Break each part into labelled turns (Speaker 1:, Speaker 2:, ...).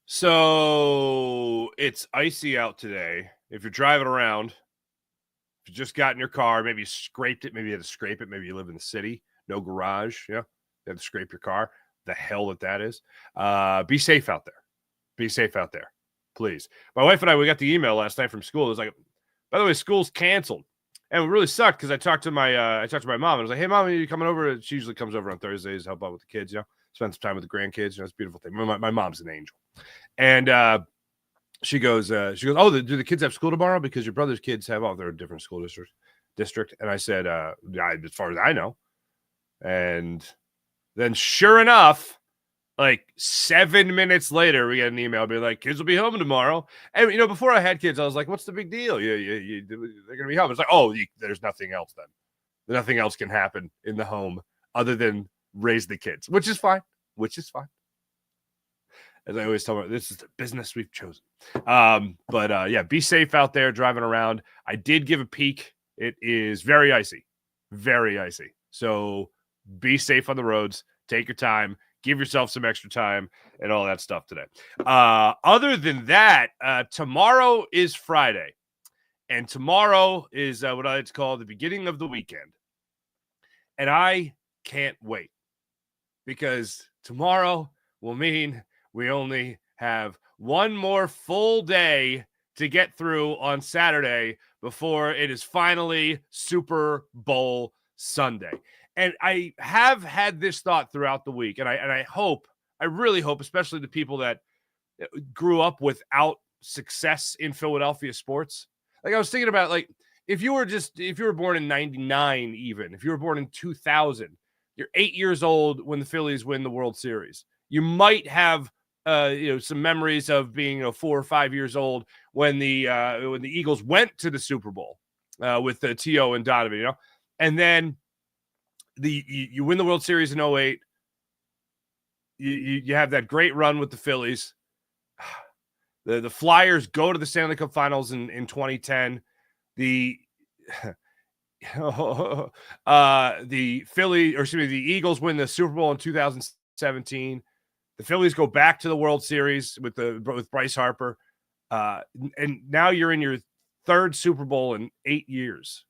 Speaker 1: So it's icy out today. If you're driving around, if you just got in your car, maybe you scraped it, maybe you had to scrape it, maybe you live in the city, no garage, you had to scrape your car. The hell that is. Be safe out there. Be safe out there, please. My wife and I, we got the email last night from school. It was like, by the way, school's canceled. And it really sucked because I talked to my mom. And I was like, hey, mom, are you coming over? She usually comes over on Thursdays to help out with the kids, spend some time with the grandkids. It's a beautiful thing. My mom's an angel. And she goes, oh, do the kids have school tomorrow? Because your brother's kids have they're a different school district. And I said, as far as I know. And then sure going like 7 minutes later, we get an email being like, kids will be home tomorrow. And, before I had kids, I was like, what's the big deal? They're going to be home. It's like, there's nothing else then. Nothing else can happen in the home other than raise the kids, which is fine. As I always tell her, this is the business we've chosen. But be safe out there driving around. I did give a peek. It is very icy. Very icy. So be safe on the roads. Take your time. Give yourself some extra time and all that stuff today. Other than that, tomorrow is Friday. And tomorrow is what I like to call the beginning of the weekend. And I can't wait. Because tomorrow will mean we only have one more full day to get through on Saturday before it is finally Super Bowl Sunday. And I have had this thought throughout the week, and I really hope, especially the people that grew up without success in Philadelphia sports. Like I was thinking about, like, if you were born in 99, even if you were born in 2000, you're 8 years old when the Phillies win the World Series. You might have some memories of being 4 or 5 years old when the Eagles went to the Super Bowl with T.O. and Donovan, and then you win the World Series in 2008. You have that great run with the Phillies. The Flyers go to the Stanley Cup Finals in 2010. The Eagles win the Super Bowl in 2017. The Phillies go back to the World Series with Bryce Harper. And now you're in your third Super Bowl in 8 years.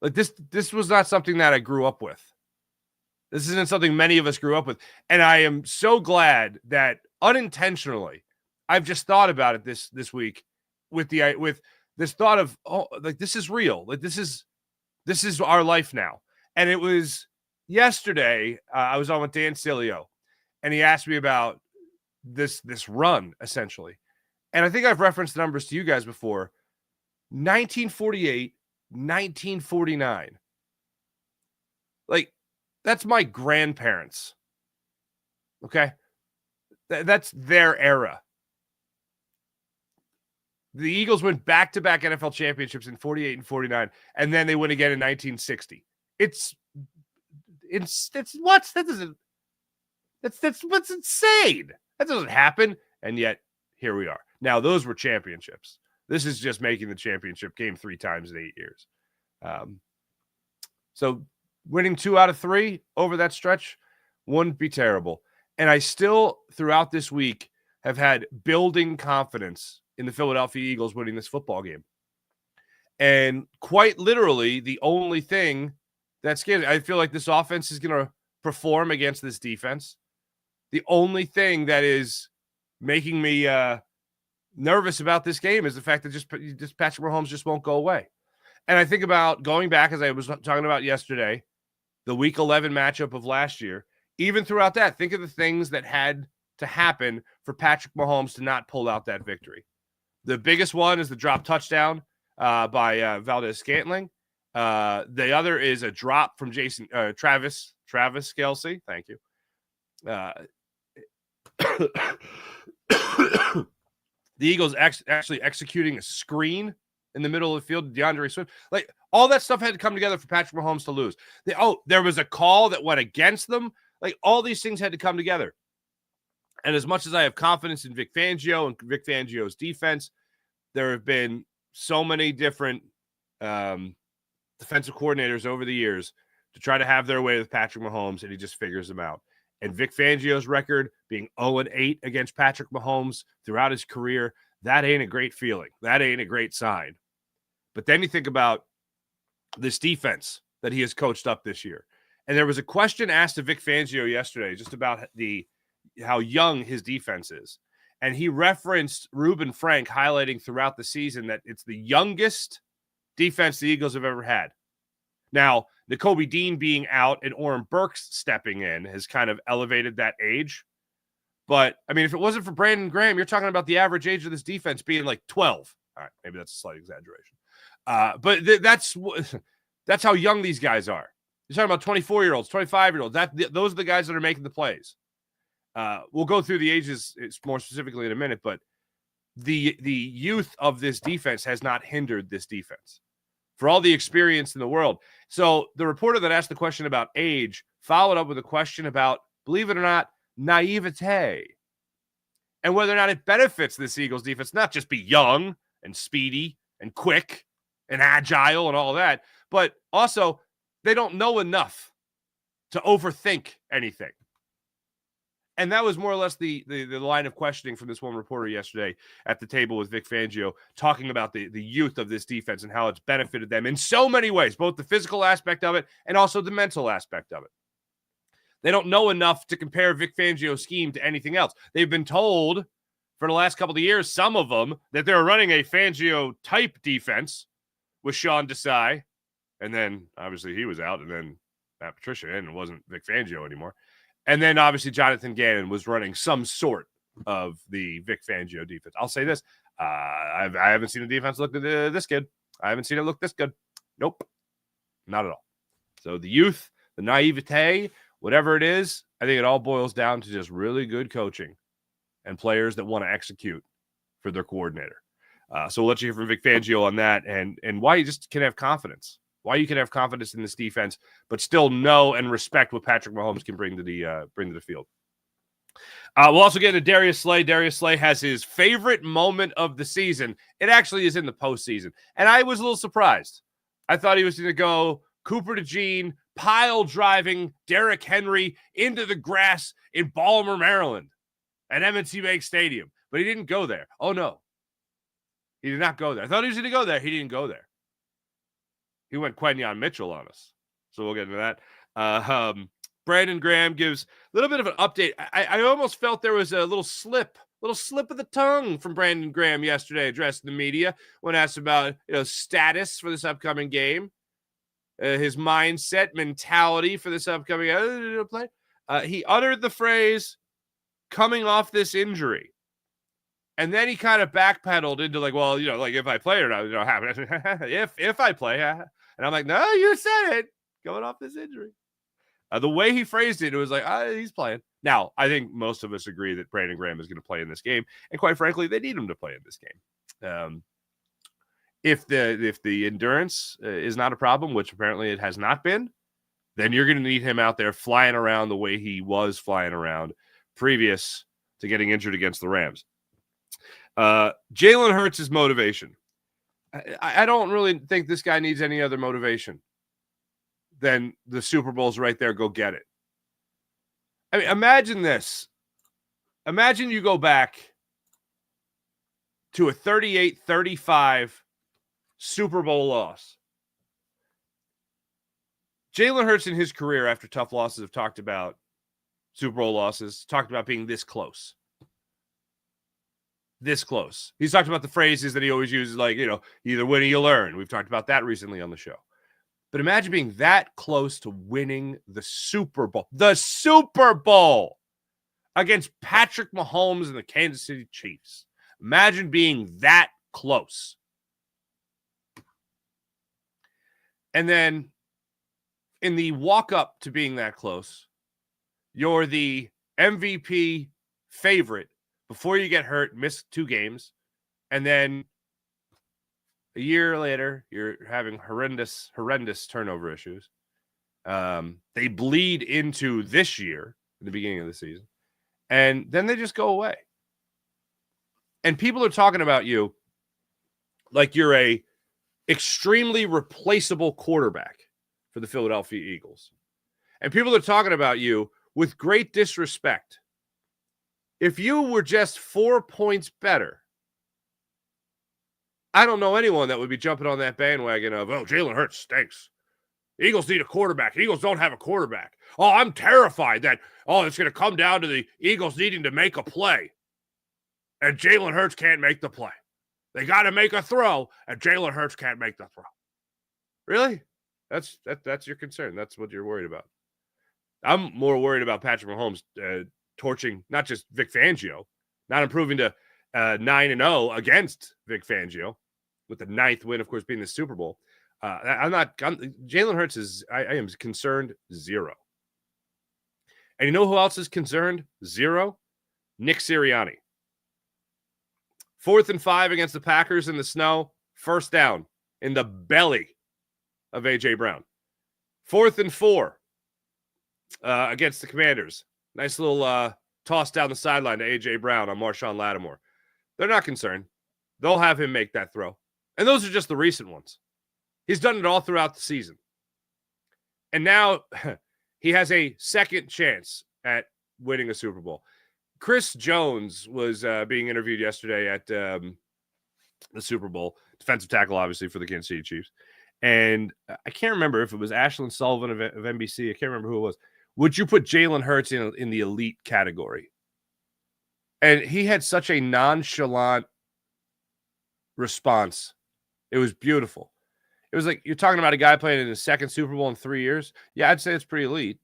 Speaker 1: Like this was not something that I grew up with. This isn't something many of us grew up with. And I am so glad that unintentionally, I've just thought about it this week with this thought of, this is real. Like this is our life now. And it was yesterday, I was on with Dan Cilio, and he asked me about this run, essentially. And I think I've referenced the numbers to you guys before. 1948, 1949. Like, that's my grandparents. Okay? That's their era. The Eagles went back-to-back NFL championships in 48 and 49, and then they win again in 1960. It's what? That's what's insane. That doesn't happen, and yet here we are. Now, those were championships. This is just making the championship game 3 times in 8 years. So winning 2 out of 3 over that stretch wouldn't be terrible. And I still, throughout this week, have had building confidence in the Philadelphia Eagles winning this football game. And quite literally, the only thing that scares me, I feel like this offense is going to perform against this defense. The only thing that is making me nervous about this game is the fact that just Patrick Mahomes just won't go away. And I think about going back, as I was talking about yesterday, the Week 11 matchup of last year. Even throughout that, think of the things that had to happen for Patrick Mahomes to not pull out that victory. The biggest one is the drop touchdown by Valdez-Scantling. The other is a drop from Travis Kelce. Thank you. The Eagles actually executing a screen in the middle of the field, DeAndre Swift. Like, all that stuff had to come together for Patrick Mahomes to lose. There was a call that went against them. Like, all these things had to come together. And as much as I have confidence in Vic Fangio and Vic Fangio's defense, there have been so many different defensive coordinators over the years to try to have their way with Patrick Mahomes, and he just figures them out. And Vic Fangio's record being 0-8 against Patrick Mahomes throughout his career, that ain't a great feeling. That ain't a great sign. But then you think about this defense that he has coached up this year. And there was a question asked to Vic Fangio yesterday just about how young his defense is. And he referenced Reuben Frank highlighting throughout the season that it's the youngest defense the Eagles have ever had. Now, Nakobe Dean being out and Oren Burks stepping in has kind of elevated that age. But, I mean, if it wasn't for Brandon Graham, you're talking about the average age of this defense being like 12. All right, maybe that's a slight exaggeration. But that's how young these guys are. You're talking about 24-year-olds, 25-year-olds. Those are the guys that are making the plays. We'll go through the ages more specifically in a minute, but the youth of this defense has not hindered this defense for all the experience in the world. So the reporter that asked the question about age followed up with a question about, believe it or not, naivete and whether or not it benefits this Eagles defense, not just be young and speedy and quick and agile and all that, but also they don't know enough to overthink anything. And that was more or less the line of questioning from this one reporter yesterday at the table with Vic Fangio, talking about the youth of this defense and how it's benefited them in so many ways, both the physical aspect of it and also the mental aspect of it. They don't know enough to compare Vic Fangio's scheme to anything else. They've been told for the last couple of years, some of them, that they're running a Fangio-type defense with Sean Desai, and then obviously he was out, and then Matt Patricia in, and it wasn't Vic Fangio anymore. And then, obviously, Jonathan Gannon was running some sort of the Vic Fangio defense. I'll say this. I haven't seen the defense look this good. I haven't seen it look this good. Nope. Not at all. So the youth, the naivete, whatever it is, I think it all boils down to just really good coaching and players that want to execute for their coordinator. So we'll let you hear from Vic Fangio on that and why you just can have confidence. Why you can have confidence in this defense, but still know and respect what Patrick Mahomes can bring to the field. We'll also get into Darius Slay. Darius Slay has his favorite moment of the season. It actually is in the postseason. And I was a little surprised. I thought he was going to go Cooper DeJean, pile driving Derrick Henry into the grass in Baltimore, Maryland at M&T Bank Stadium. But he didn't go there. Oh, no. He did not go there. I thought he was going to go there. He didn't go there. He went Quentin Mitchell on us. So we'll get into that. Brandon Graham gives a little bit of an update. I almost felt there was a little slip of the tongue from Brandon Graham yesterday addressing the media when asked about status for this upcoming game, his mindset, mentality for this upcoming play. He uttered the phrase, coming off this injury. And then he kind of backpedaled into if I play or not, if I play. And I'm like, no, you said it. Going off this injury. The way he phrased it, it was like, he's playing. Now, I think most of us agree that Brandon Graham is going to play in this game. And quite frankly, they need him to play in this game. If the endurance is not a problem, which apparently it has not been, then you're going to need him out there flying around the way he was flying around previous to getting injured against the Rams. Jalen Hurts' motivation. I don't really think this guy needs any other motivation than the Super Bowl's right there. Go get it. I mean, imagine this. Imagine you go back to a 38-35 Super Bowl loss. Jalen Hurts in his career after tough losses have talked about Super Bowl losses, talked about being this close. This close. He's talked about the phrases that he always uses, like, either win or you learn. We've talked about that recently on the show. But imagine being that close to winning the Super Bowl. The Super Bowl against Patrick Mahomes and the Kansas City Chiefs. Imagine being that close. And then in the walk-up to being that close, you're the MVP favorite before you get hurt, miss 2 games, and then a year later, you're having horrendous turnover issues. They bleed into this year, at the beginning of the season, and then they just go away. And people are talking about you like you're a extremely replaceable quarterback for the Philadelphia Eagles. And people are talking about you with great disrespect, if you were just 4 points better, I don't know anyone that would be jumping on that bandwagon of, oh, Jalen Hurts stinks. Eagles need a quarterback. Eagles don't have a quarterback. Oh, I'm terrified that, it's going to come down to the Eagles needing to make a play. And Jalen Hurts can't make the play. They got to make a throw, and Jalen Hurts can't make the throw. Really? That's your concern. That's what you're worried about. I'm more worried about Patrick Mahomes torching not just Vic Fangio, not improving to 9-0 against Vic Fangio, with the 9th win, of course, being the Super Bowl. Jalen Hurts is, I am concerned, 0. And you know who else is concerned? 0? Nick Sirianni. 4th and 5 against the Packers in the snow. First down in the belly of A.J. Brown. 4th and 4 against the Commanders. Nice little toss down the sideline to A.J. Brown on Marshawn Lattimore. They're not concerned. They'll have him make that throw. And those are just the recent ones. He's done it all throughout the season. And now he has a second chance at winning a Super Bowl. Chris Jones was being interviewed yesterday at the Super Bowl. Defensive tackle, obviously, for the Kansas City Chiefs. And I can't remember if it was Ashlyn Sullivan of NBC. I can't remember who it was. Would you put Jalen Hurts in the elite category? And he had such a nonchalant response. It was beautiful. It was like, you're talking about a guy playing in his second Super Bowl in 3 years. Yeah, I'd say it's pretty elite.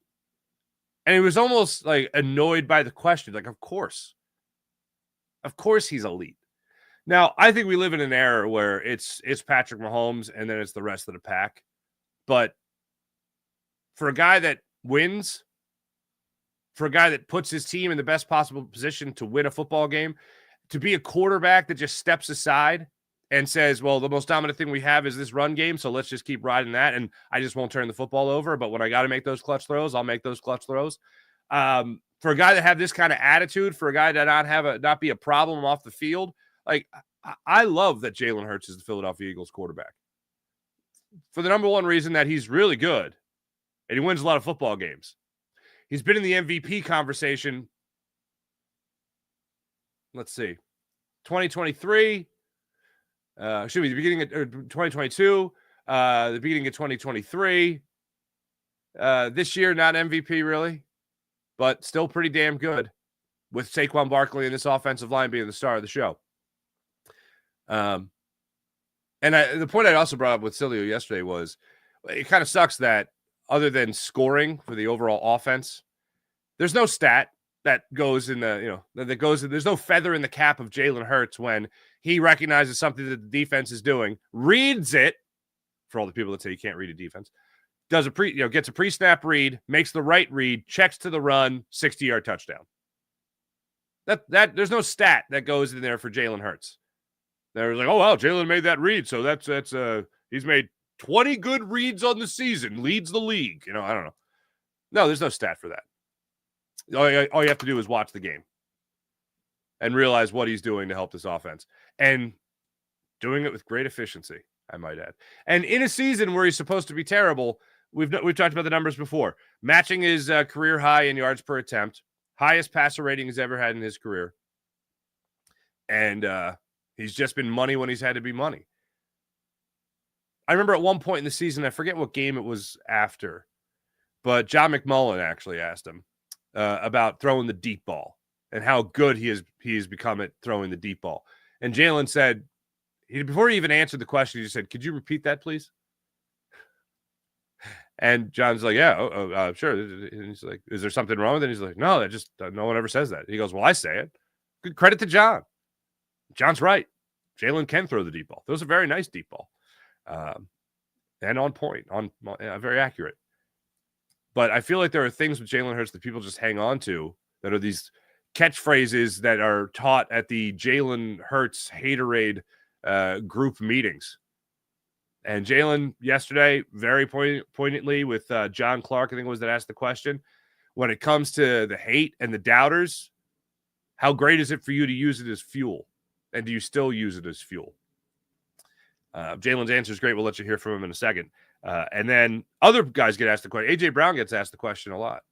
Speaker 1: And he was almost like annoyed by the question. Like, of course he's elite. Now, I think we live in an era where it's Patrick Mahomes and then it's the rest of the pack. But for a guy that wins, for a guy that puts his team in the best possible position to win a football game, to be a quarterback that just steps aside and says, well, the most dominant thing we have is this run game, so let's just keep riding that, and I just won't turn the football over, but when I got to make those clutch throws, I'll make those clutch throws. For a guy that have this kind of attitude, for a guy to not be a problem off the field, like, I love that Jalen Hurts is the Philadelphia Eagles quarterback. For the number one reason that he's really good, and he wins a lot of football games. He's been in the MVP conversation, let's see, 2023, the beginning of 2022, the beginning of 2023. This year, not MVP really, but still pretty damn good, with Saquon Barkley and this offensive line being the star of the show. And the point I also brought up with Cilio yesterday was, it kind of sucks that other than scoring for the overall offense, there's no stat that goes in there's no feather in the cap of Jalen Hurts when he recognizes something that the defense is doing, reads it, for all the people that say you can't read a defense, gets a pre-snap read, makes the right read, checks to the run, 60-yard touchdown. That there's no stat that goes in there for Jalen Hurts. They're like, oh wow, Jalen made that read, so that's he's made 20 good reads on the season, leads the league. I don't know. No, there's no stat for that. All you have to do is watch the game and realize what he's doing to help this offense, and doing it with great efficiency, I might add. And in a season where he's supposed to be terrible, we've talked about the numbers before. Matching his career high in yards per attempt, highest passer rating he's ever had in his career, and he's just been money when he's had to be money. I remember at one point in the season, I forget what game it was after, but John McMullen actually asked him about throwing the deep ball and how good he has become at throwing the deep ball. And Jalen said, before he even answered the question, he just said, could you repeat that, please? And John's like, yeah, sure. And he's like, is there something wrong with it? He's like, no, no one ever says that. He goes, well, I say it. Good credit to John. John's right. Jalen can throw the deep ball. Those are very nice deep ball. And on point, very accurate. But I feel like there are things with Jalen Hurts that people just hang on to that are these catchphrases that are taught at the Jalen Hurts Haterade group meetings. And Jalen yesterday, very poignantly with John Clark, I think it was, that asked the question, when it comes to the hate and the doubters, how great is it for you to use it as fuel? And do you still use it as fuel? Jalen's answer is great. We'll let you hear from him in a second. And then other guys get asked the question. A.J. Brown gets asked the question a lot.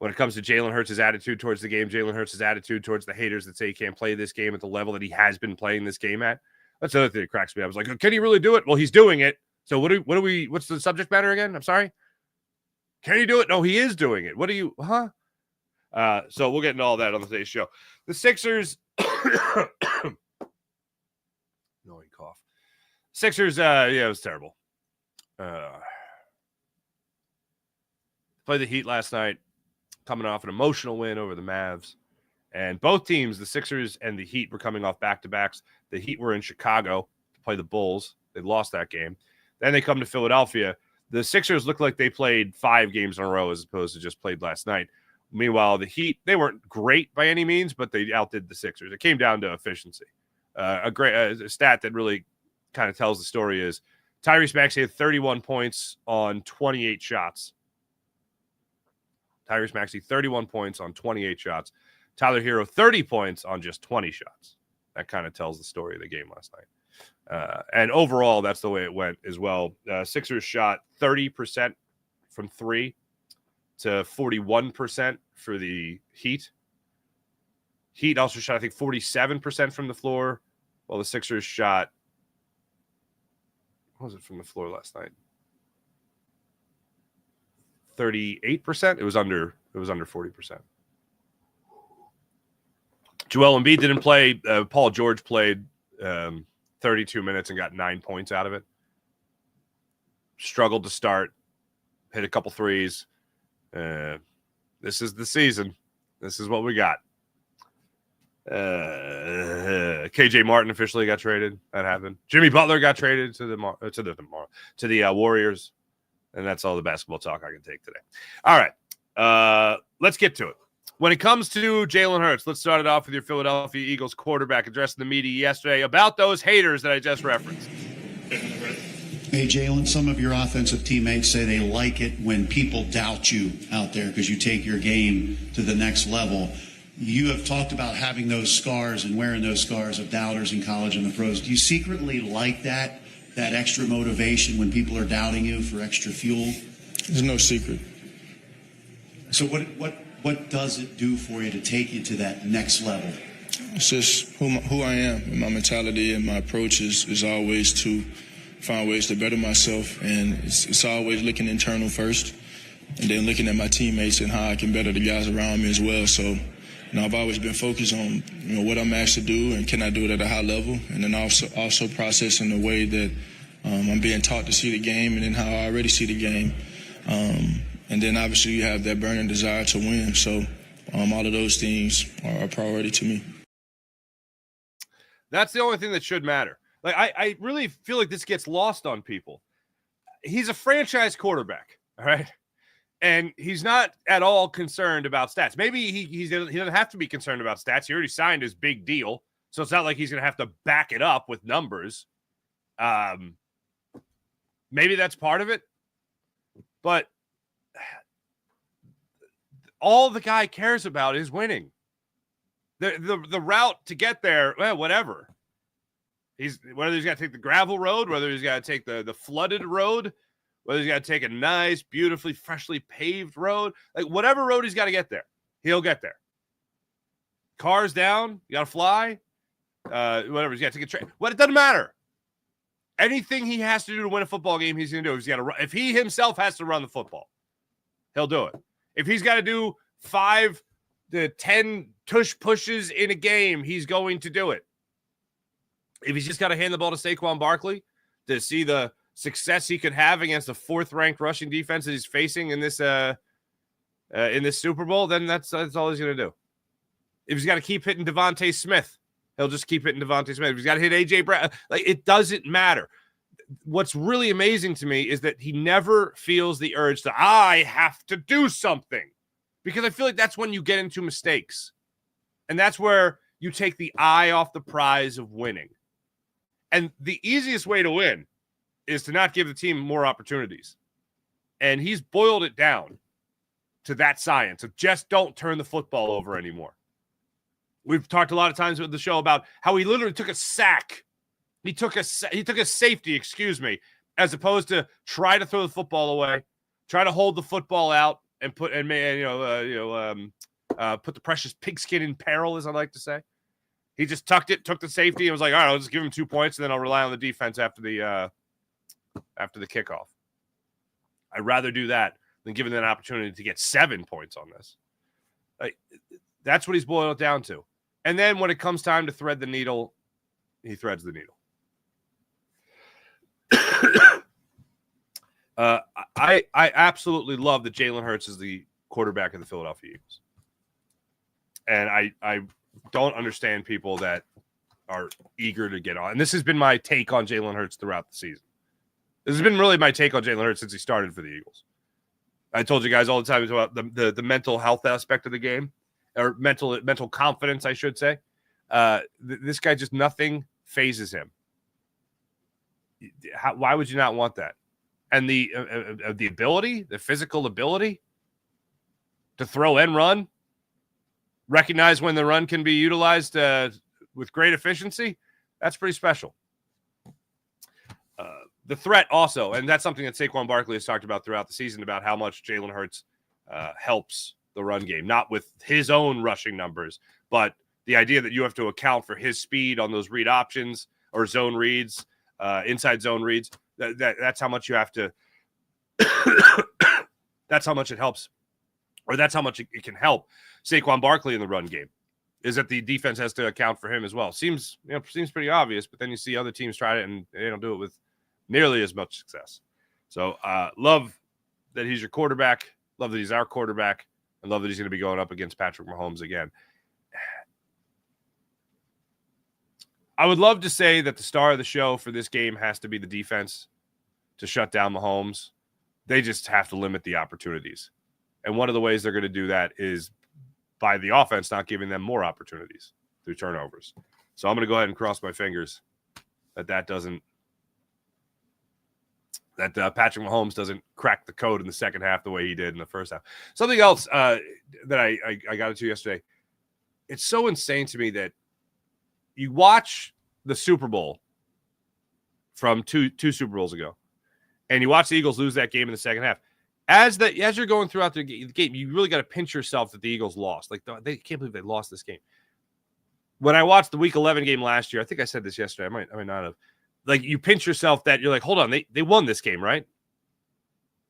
Speaker 1: when it comes to Jalen Hurts' attitude towards the game, Jalen Hurts' attitude towards the haters that say he can't play this game at the level that he has been playing this game at. That's the other thing that cracks me up. I was like, can he really do it? Well, he's doing it. So what's the subject matter again? I'm sorry. Can he do it? No, he is doing it. So we'll get into all that on today's show. The Sixers, annoying cough. Sixers, it was terrible. Played the Heat last night, coming off an emotional win over the Mavs. And both teams, the Sixers and the Heat, were coming off back-to-backs. The Heat were in Chicago to play the Bulls. They lost that game. Then they come to Philadelphia. The Sixers looked like they played 5 games in a row as opposed to just played last night. Meanwhile, the Heat, they weren't great by any means, but they outdid the Sixers. It came down to efficiency. A great stat that really kind of tells the story is Tyrese Maxey had 31 points on 28 shots. Tyrese Maxey, 31 points on 28 shots. Tyler Hero, 30 points on just 20 shots. That kind of tells the story of the game last night. And overall, that's the way it went as well. Sixers shot 30% from 3 to 41% for the Heat. Heat also shot, I think, 47% from the floor, while the Sixers shot, what was it from the floor last night? 38%. It was under 40%. Joel Embiid didn't play. Paul George played 32 minutes and got 9 points out of it. Struggled to start. Hit a couple threes. This is the season. This is what we got. KJ Martin officially got traded. That happened. Jimmy Butler got traded to the Warriors. And that's all the basketball talk I can take today. All right. Let's get to it. When it comes to Jalen Hurts, let's start it off with your Philadelphia Eagles quarterback addressing the media yesterday about those haters that I just referenced.
Speaker 2: Hey, Jalen, some of your offensive teammates say they like it when people doubt you out there because you take your game to the next level. You have talked about having those scars and wearing those scars of doubters in college and the pros. Do you secretly like that extra motivation when people are doubting you for extra fuel?
Speaker 3: There's no secret.
Speaker 2: So what does it do for you to take you to that next level?
Speaker 3: It's just who I am, and my mentality and my approach is always to find ways to better myself, and it's always looking internal first, and then looking at my teammates and how I can better the guys around me as well. So, I've always been focused on what I'm asked to do and can I do it at a high level, and then also processing the way that I'm being taught to see the game and then how I already see the game. And then obviously you have that burning desire to win. So all of those things are a priority to me.
Speaker 1: That's the only thing that should matter. Like I really feel like this gets lost on people. He's a franchise quarterback, all right? And he's not at all concerned about stats. Maybe he doesn't have to be concerned about stats. He already signed his big deal. So it's not like he's going to have to back it up with numbers. Maybe that's part of it. But all the guy cares about is winning. The route to get there, well, whatever. Whether he's got to take the gravel road, whether he's got to take the flooded road, whether he's got to take a nice, beautifully, freshly paved road, like whatever road he's got to get there, he'll get there. Cars down, you got to fly, whatever, he's got to take a train. It doesn't matter. Anything he has to do to win a football game, he's going to do. He's got to run. If he himself has to run the football, he'll do it. If he's got to do 5 to 10 tush pushes in a game, he's going to do it. If he's just got to hand the ball to Saquon Barkley to see the success he could have against the 4th-ranked rushing defense that he's facing in this Super Bowl, then that's all he's going to do. If he's got to keep hitting Devontae Smith, he'll just keep hitting Devontae Smith. If he's got to hit A.J. Brown, like it doesn't matter. What's really amazing to me is that he never feels the urge to, I have to do something. Because I feel like that's when you get into mistakes. And that's where you take the eye off the prize of winning. And the easiest way to win is to not give the team more opportunities. And he's boiled it down to that science of just don't turn the football over anymore. We've talked a lot of times with the show about how he literally took a sack. He took a safety, as opposed to try to throw the football away, try to hold the football out and put the precious pigskin in peril, as I like to say. He just tucked it, took the safety, and was like, all right, I'll just give him 2 points, and then I'll rely on the defense after the kickoff. I'd rather do that than giving them an opportunity to get 7 points on this. That's what he's boiled it down to. And then when it comes time to thread the needle, he threads the needle. I absolutely love that Jalen Hurts is the quarterback of the Philadelphia Eagles. And I don't understand people that are eager to get on. And this has been my take on Jalen Hurts throughout the season. This has been really my take on Jalen Hurts since he started for the Eagles. I told you guys all the time about the mental health aspect of the game, or mental confidence, I should say. This guy, just nothing phases him. Why would you not want that? And the ability, the physical ability to throw and run, recognize when the run can be utilized with great efficiency, that's pretty special. The threat also, and that's something that Saquon Barkley has talked about throughout the season, about how much Jalen Hurts helps the run game, not with his own rushing numbers, but the idea that you have to account for his speed on those read options or zone reads, inside zone reads. That's how much you have to that's how much it helps, or that's how much it can help Saquon Barkley in the run game, is that the defense has to account for him as well. Seems pretty obvious, but then you see other teams try it and they don't do it with nearly as much success. So love that he's your quarterback, love that he's our quarterback, and love that he's going to be going up against Patrick Mahomes again. I would love to say that the star of the show for this game has to be the defense to shut down Mahomes. They just have to limit the opportunities. And one of the ways they're going to do that is by the offense not giving them more opportunities through turnovers. So I'm going to go ahead and cross my fingers that Patrick Mahomes doesn't crack the code in the second half the way he did in the first half. Something else that I got into yesterday, it's so insane to me that you watch the Super Bowl from two Super Bowls ago, and you watch the Eagles lose that game in the second half. As you're going throughout the game, you really got to pinch yourself that the Eagles lost. Like, they can't believe they lost this game. When I watched the Week 11 game last year, I think I said this yesterday. I might not have. Like, you pinch yourself that you're like, hold on, they won this game, right?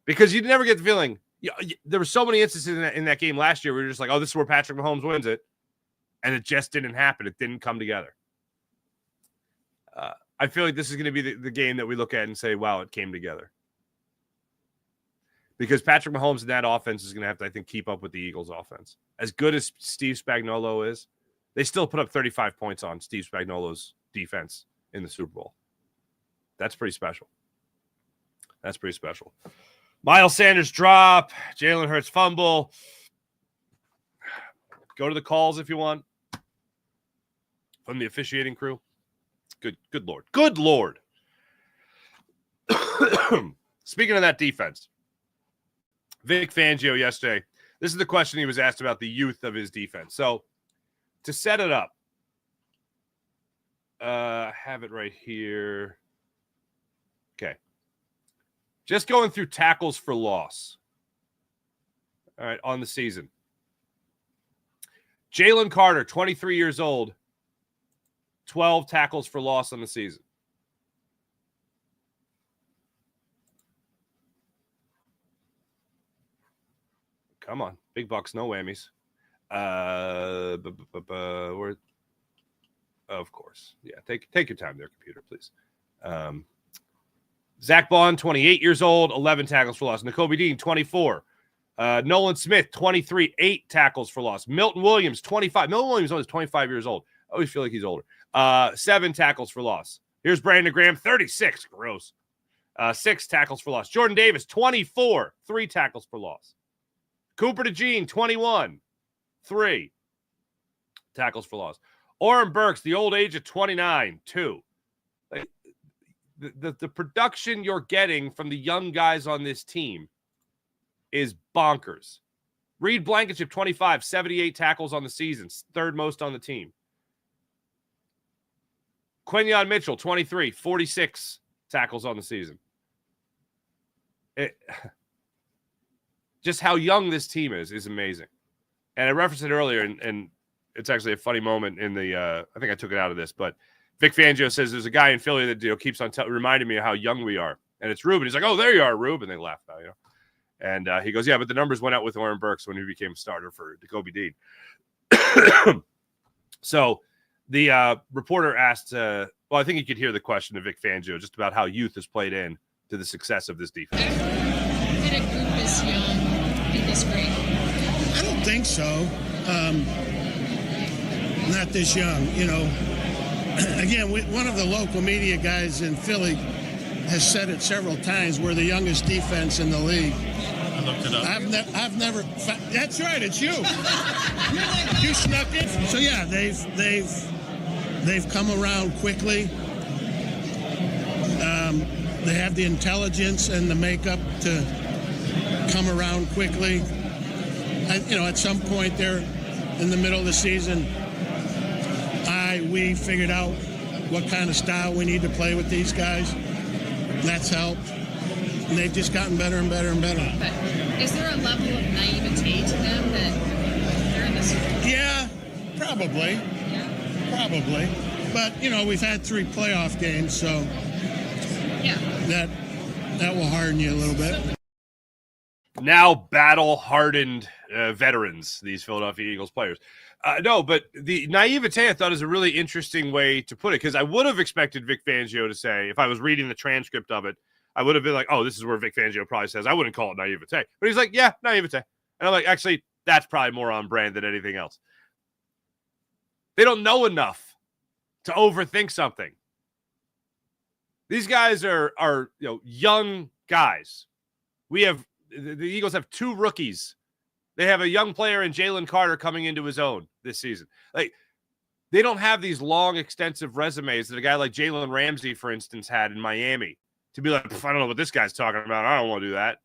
Speaker 1: Because you never get the feeling. There were so many instances in that game last year where you're just like, oh, this is where Patrick Mahomes wins it. And it just didn't happen. It didn't come together. I feel like this is going to be the game that we look at and say, wow, it came together. Because Patrick Mahomes in that offense is going to have to, I think, keep up with the Eagles' offense. As good as Steve Spagnuolo is, they still put up 35 points on Steve Spagnuolo's defense in the Super Bowl. That's pretty special. That's pretty special. Miles Sanders drop, Jalen Hurts fumble. Go to the calls if you want. From the officiating crew. Good Lord. Good Lord. Speaking of that defense, Vic Fangio yesterday, this is the question he was asked about the youth of his defense. So, to set it up, I have it right here. Okay. Just going through tackles for loss. All right, on the season. Jalen Carter, 23 years old, 12 tackles for loss on the season. Come on. Big bucks, no whammies. Of course. Yeah, take your time there, computer, please. Zach Bond, 28 years old, 11 tackles for loss. Nakobe Dean, 24. Nolan Smith, 23, 8 tackles for loss. Milton Williams, 25. Milton Williams is 25 years old. I always feel like he's older. 7 tackles for loss. Here's Brandon Graham, 36. Gross. 6 tackles for loss. Jordan Davis, 24. 3 tackles for loss. Cooper DeJean, 21. 3 tackles for loss. Oren Burks, the old age of 29. 2. Like, the production you're getting from the young guys on this team is bonkers. Reed Blankenship, 25, 78 tackles on the season, third most on the team. Quinyon Mitchell, 23, 46 tackles on the season. just how young this team is amazing. And I referenced it earlier, and it's actually a funny moment in the I think I took it out of this, but Vic Fangio says there's a guy in Philly that keeps on reminding me of how young we are. And it's Rube. And he's like, oh, there you are, Rube. And they laugh now, And he goes, yeah, but the numbers went out with Oren Burks when he became a starter for Jacoby Dean. So the reporter asked, well, I think you could hear the question of Vic Fangio just about how youth has played in to the success of this defense.
Speaker 4: Did a group this young be this great?
Speaker 5: I don't think so. Not this young, Again, one of the local media guys in Philly has said it several times. We're the youngest defense in the league.
Speaker 6: I looked it up.
Speaker 5: I've never. That's right. It's you. You snuck it. So yeah, they've come around quickly. They have the intelligence and the makeup to come around quickly. At some point there, in the middle of the season, we figured out what kind of style we need to play with these guys. That's helped. And they've just gotten better and better and better.
Speaker 4: But is there a level of naivete to them that they're in this?
Speaker 5: Yeah, probably.
Speaker 4: Yeah.
Speaker 5: Probably. But, we've had 3 playoff games, so
Speaker 4: Yeah.
Speaker 5: that will harden you a little bit.
Speaker 1: Now battle-hardened veterans, these Philadelphia Eagles players. No, but the naivete I thought is a really interesting way to put it, because I would have expected Vic Fangio to say, if I was reading the transcript of it, I would have been like, oh, this is where Vic Fangio probably says. I wouldn't call it naivete. But he's like, yeah, naivete. And I'm like, actually, that's probably more on brand than anything else. They don't know enough to overthink something. These guys are young guys. The Eagles have 2 rookies. They have a young player in Jalen Carter coming into his own this season. Like, they don't have these long, extensive resumes that a guy like Jalen Ramsey, for instance, had in Miami to be like, I don't know what this guy's talking about. I don't want to do that.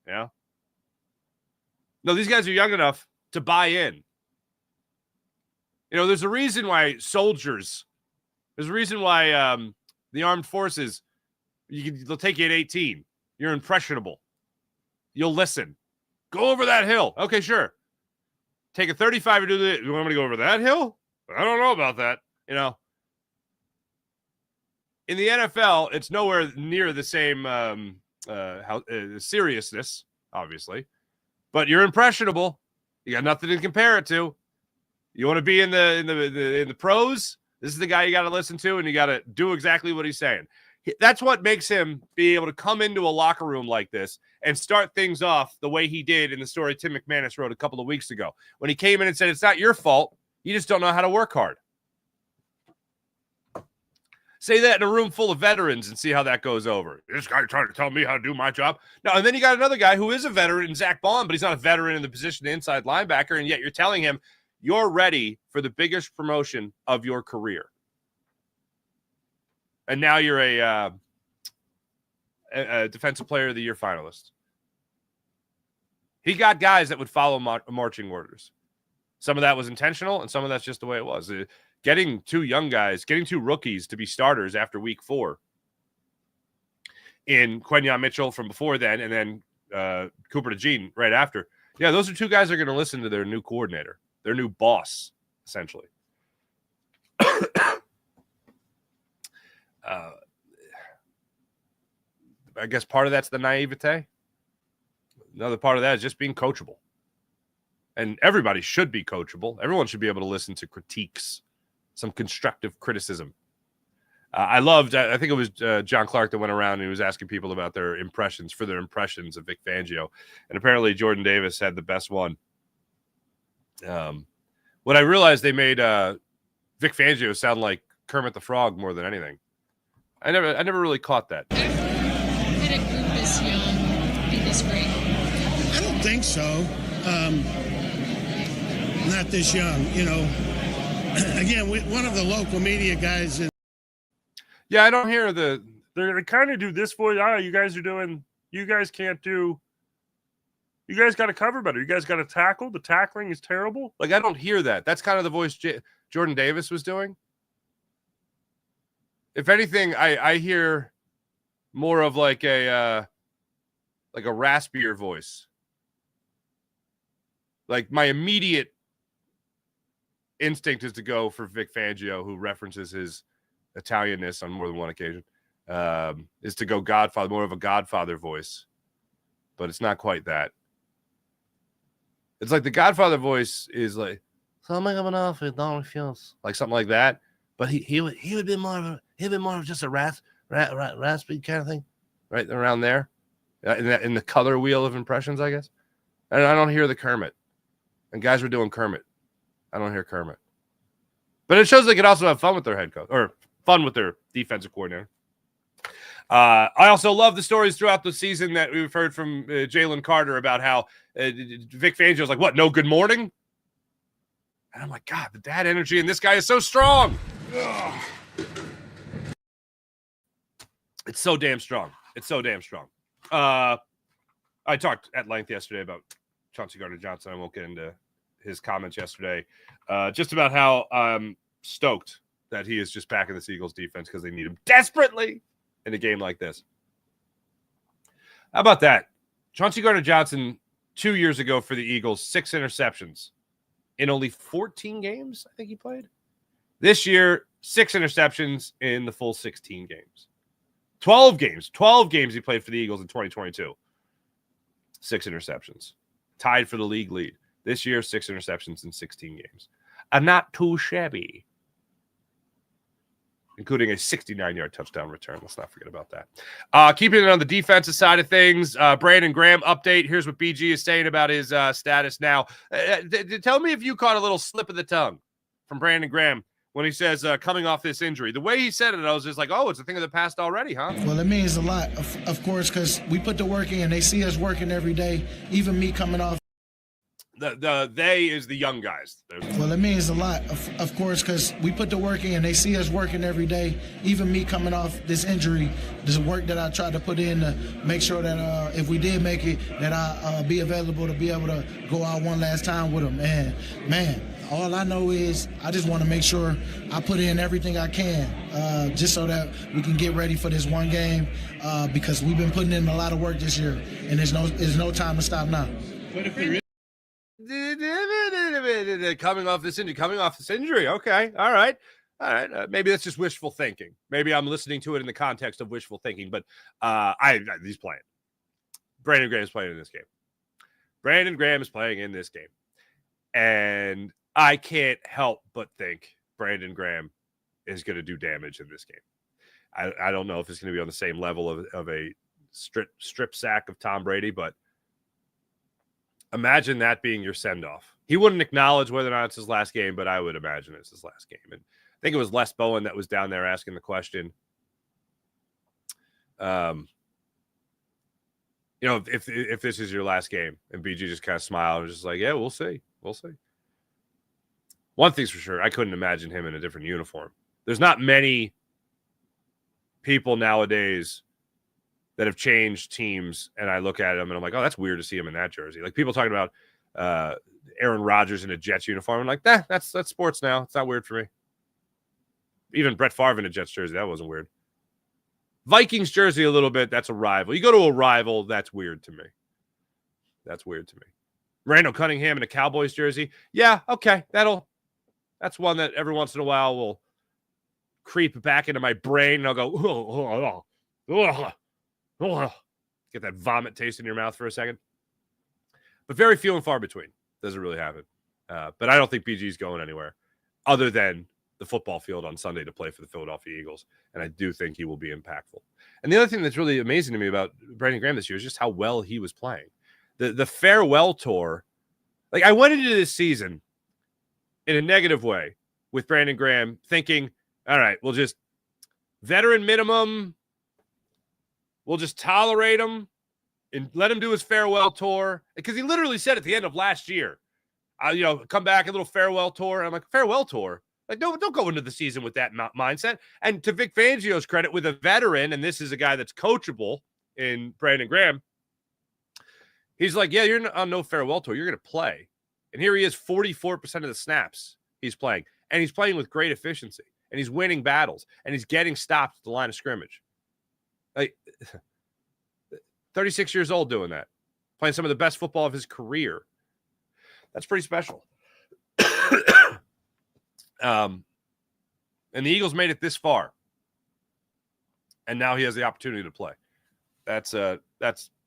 Speaker 1: Yeah. No, these guys are young enough to buy in. There's a reason why soldiers, there's a reason why the armed forces, they'll take you at 18. You're impressionable. You'll listen. Go over that hill. Okay, sure. Take a 35 and do the. You want me to go over that hill? I don't know about that. In the NFL, it's nowhere near the same seriousness, obviously. But you're impressionable. You got nothing to compare it to. You want to be in the pros? This is the guy you got to listen to, and you got to do exactly what he's saying. That's what makes him be able to come into a locker room like this and start things off the way he did in the story Tim McManus wrote a couple of weeks ago, when he came in and said, it's not your fault. You just don't know how to work hard. Say that in a room full of veterans and see how that goes over. This guy trying to tell me how to do my job. No, and then you got another guy who is a veteran, Zach Bond, but he's not a veteran in the position of inside linebacker, and yet you're telling him you're ready for the biggest promotion of your career. And now you're a Defensive Player of the Year finalist. He got guys that would follow marching orders. Some of that was intentional, and some of that's just the way it was. Getting 2 young guys, getting 2 rookies to be starters after week 4 in Quentin Mitchell from before then, and then Cooper DeJean right after. Yeah, those are 2 guys that are going to listen to their new coordinator, their new boss, essentially. I guess part of that's the naivete. Another part of that is just being coachable. And everybody should be coachable. Everyone should be able to listen to critiques, some constructive criticism. I think it was John Clark that went around and he was asking people about their impressions of Vic Fangio. And apparently Jordan Davis had the best one. When I realized they made Vic Fangio sound like Kermit the Frog more than anything. I never really caught that.
Speaker 4: Did a group this young be this great?
Speaker 5: I don't think so. Not this young, Again, one of the local media guys.
Speaker 1: Yeah, I don't hear they're going to kind of do this for you. You guys can't do. You guys got to cover better. You guys got to tackle. The tackling is terrible. Like, I don't hear that. That's kind of the voice Jordan Davis was doing. If anything, I hear more of like a raspier voice. Like, my immediate instinct is to go for Vic Fangio, who references his Italianness on more than one occasion, is to go Godfather, more of a Godfather voice. But it's not quite that. It's like the Godfather voice is like, so I'm an offer, don't refuse, like something like that. But he would be more of just a raspy kind of thing, right around there, in the color wheel of impressions, I guess. And I don't hear the Kermit. And guys were doing Kermit. I don't hear Kermit. But it shows they could also have fun with their head coach, or fun with their defensive coordinator. I also love the stories throughout the season that we've heard from Jalen Carter about how Vic Fangio's like, what, no good morning? And I'm like, God, the dad energy in this guy is so strong. Ugh. It's so damn strong. It's so damn strong. I talked at length yesterday about Chauncey Gardner-Johnson. I won't get into his comments yesterday. Just about how I'm stoked that he is just back in this Eagles defense because they need him desperately in a game like this. How about that? Chauncey Gardner-Johnson 2 years ago for the Eagles, 6 interceptions in only 14 games, I think he played. This year, 6 interceptions in the full 16 games. 12 games he played for the Eagles in 2022. 6 interceptions. Tied for the league lead. This year, 6 interceptions in 16 games. Not too shabby. Including a 69-yard touchdown return. Let's not forget about that. Keeping it on the defensive side of things, Brandon Graham update. Here's what BG is saying about his status now. Tell me if you caught a little slip of the tongue from Brandon Graham when he says coming off this injury. The way he said it, I was just like, oh, it's a thing of the past already, huh?
Speaker 6: Well, it means a lot, of course, because we put the work in. They see us working every day, even me coming off.
Speaker 1: The they is the young guys.
Speaker 6: Well, it means a lot, of course, because we put the work in. They see us working every day, even me coming off this injury. There's work that I tried to put in to make sure that if we did make it, that I be available to be able to go out one last time with them. And, man, all I know is I just want to make sure I put in everything I can just so that we can get ready for this one game because we've been putting in a lot of work this year, and there's no time to stop now.
Speaker 1: But if coming off this injury. Okay. All right. Maybe that's just wishful thinking. Maybe I'm listening to it in the context of wishful thinking, but he's playing. Brandon Graham is playing in this game. Brandon Graham is playing in this game. And I can't help but think Brandon Graham is going to do damage in this game. I don't know if it's going to be on the same level of a strip sack of Tom Brady, but imagine that being your send-off. He wouldn't acknowledge whether or not it's his last game, but I would imagine it's his last game. And I think it was Les Bowen that was down there asking the question. If this is your last game, and BG just kind of smiled and was just like, yeah, we'll see. We'll see. One thing's for sure, I couldn't imagine him in a different uniform. There's not many people nowadays that have changed teams, and I look at him and I'm like, oh, that's weird to see him in that jersey. Like people talking about Aaron Rodgers in a Jets uniform. I'm like, that's sports now. It's not weird for me. Even Brett Favre in a Jets jersey, that wasn't weird. Vikings jersey a little bit, that's a rival. You go to a rival, that's weird to me. That's weird to me. Randall Cunningham in a Cowboys jersey. Yeah, okay. That's one that every once in a while will creep back into my brain and I'll go, get that vomit taste in your mouth for a second. But very few and far between. Doesn't really happen. But I don't think BG's going anywhere other than the football field on Sunday to play for the Philadelphia Eagles. And I do think he will be impactful. And the other thing that's really amazing to me about Brandon Graham this year is just how well he was playing. The farewell tour, like I went into this season in a negative way with Brandon Graham thinking, all right, we'll just veteran minimum. We'll just tolerate him and let him do his farewell tour. Because he literally said at the end of last year, come back, a little farewell tour. And I'm like, farewell tour? Like, no, don't go into the season with that mindset. And to Vic Fangio's credit, with a veteran, and this is a guy that's coachable in Brandon Graham, he's like, yeah, you're on no farewell tour. You're going to play. And here he is, 44% of the snaps he's playing. And he's playing with great efficiency. And he's winning battles. And he's getting stopped at the line of scrimmage. Like, 36 years old doing that. Playing some of the best football of his career. That's pretty special. And the Eagles made it this far, and now he has the opportunity to play. That's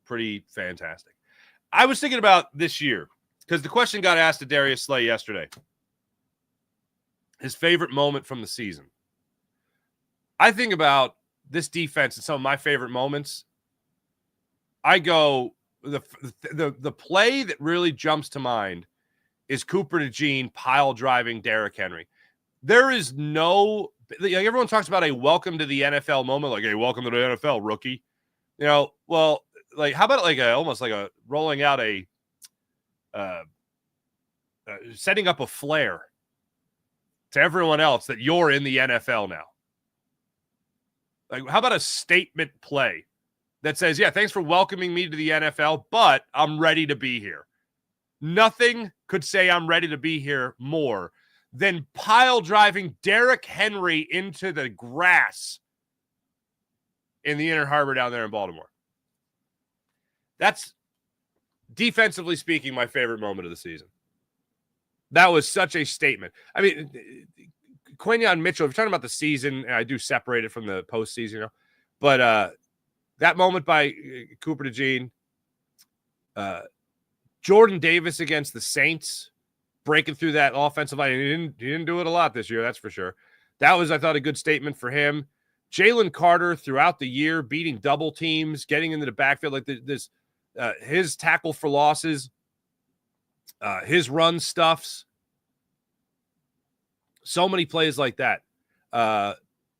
Speaker 1: pretty fantastic. I was thinking about this year because the question got asked to Darius Slay yesterday. His favorite moment from the season. I think about this defense and some of my favorite moments. I go the play that really jumps to mind is Cooper DeJean pile driving Derrick Henry. There is no, like, everyone talks about a welcome to the NFL moment, like, hey, welcome to the NFL, rookie. You know, well, like, how about like almost like a rolling out a setting up a flare to everyone else that you're in the NFL now. Like, how about a statement play that says, yeah, thanks for welcoming me to the NFL, but I'm ready to be here. Nothing could say I'm ready to be here more than pile driving Derrick Henry into the grass in the Inner Harbor down there in Baltimore. That's, defensively speaking, my favorite moment of the season. That was such a statement. I mean, Quinyon Mitchell, if you're talking about the season, I do separate it from the postseason, you know, but that moment by Cooper DeJean, Jordan Davis against the Saints, breaking through that offensive line. He didn't do it a lot this year, that's for sure. That was, I thought, a good statement for him. Jalen Carter throughout the year, beating double teams, getting into the backfield, like this, his tackle for losses, his run stuffs. So many plays like that.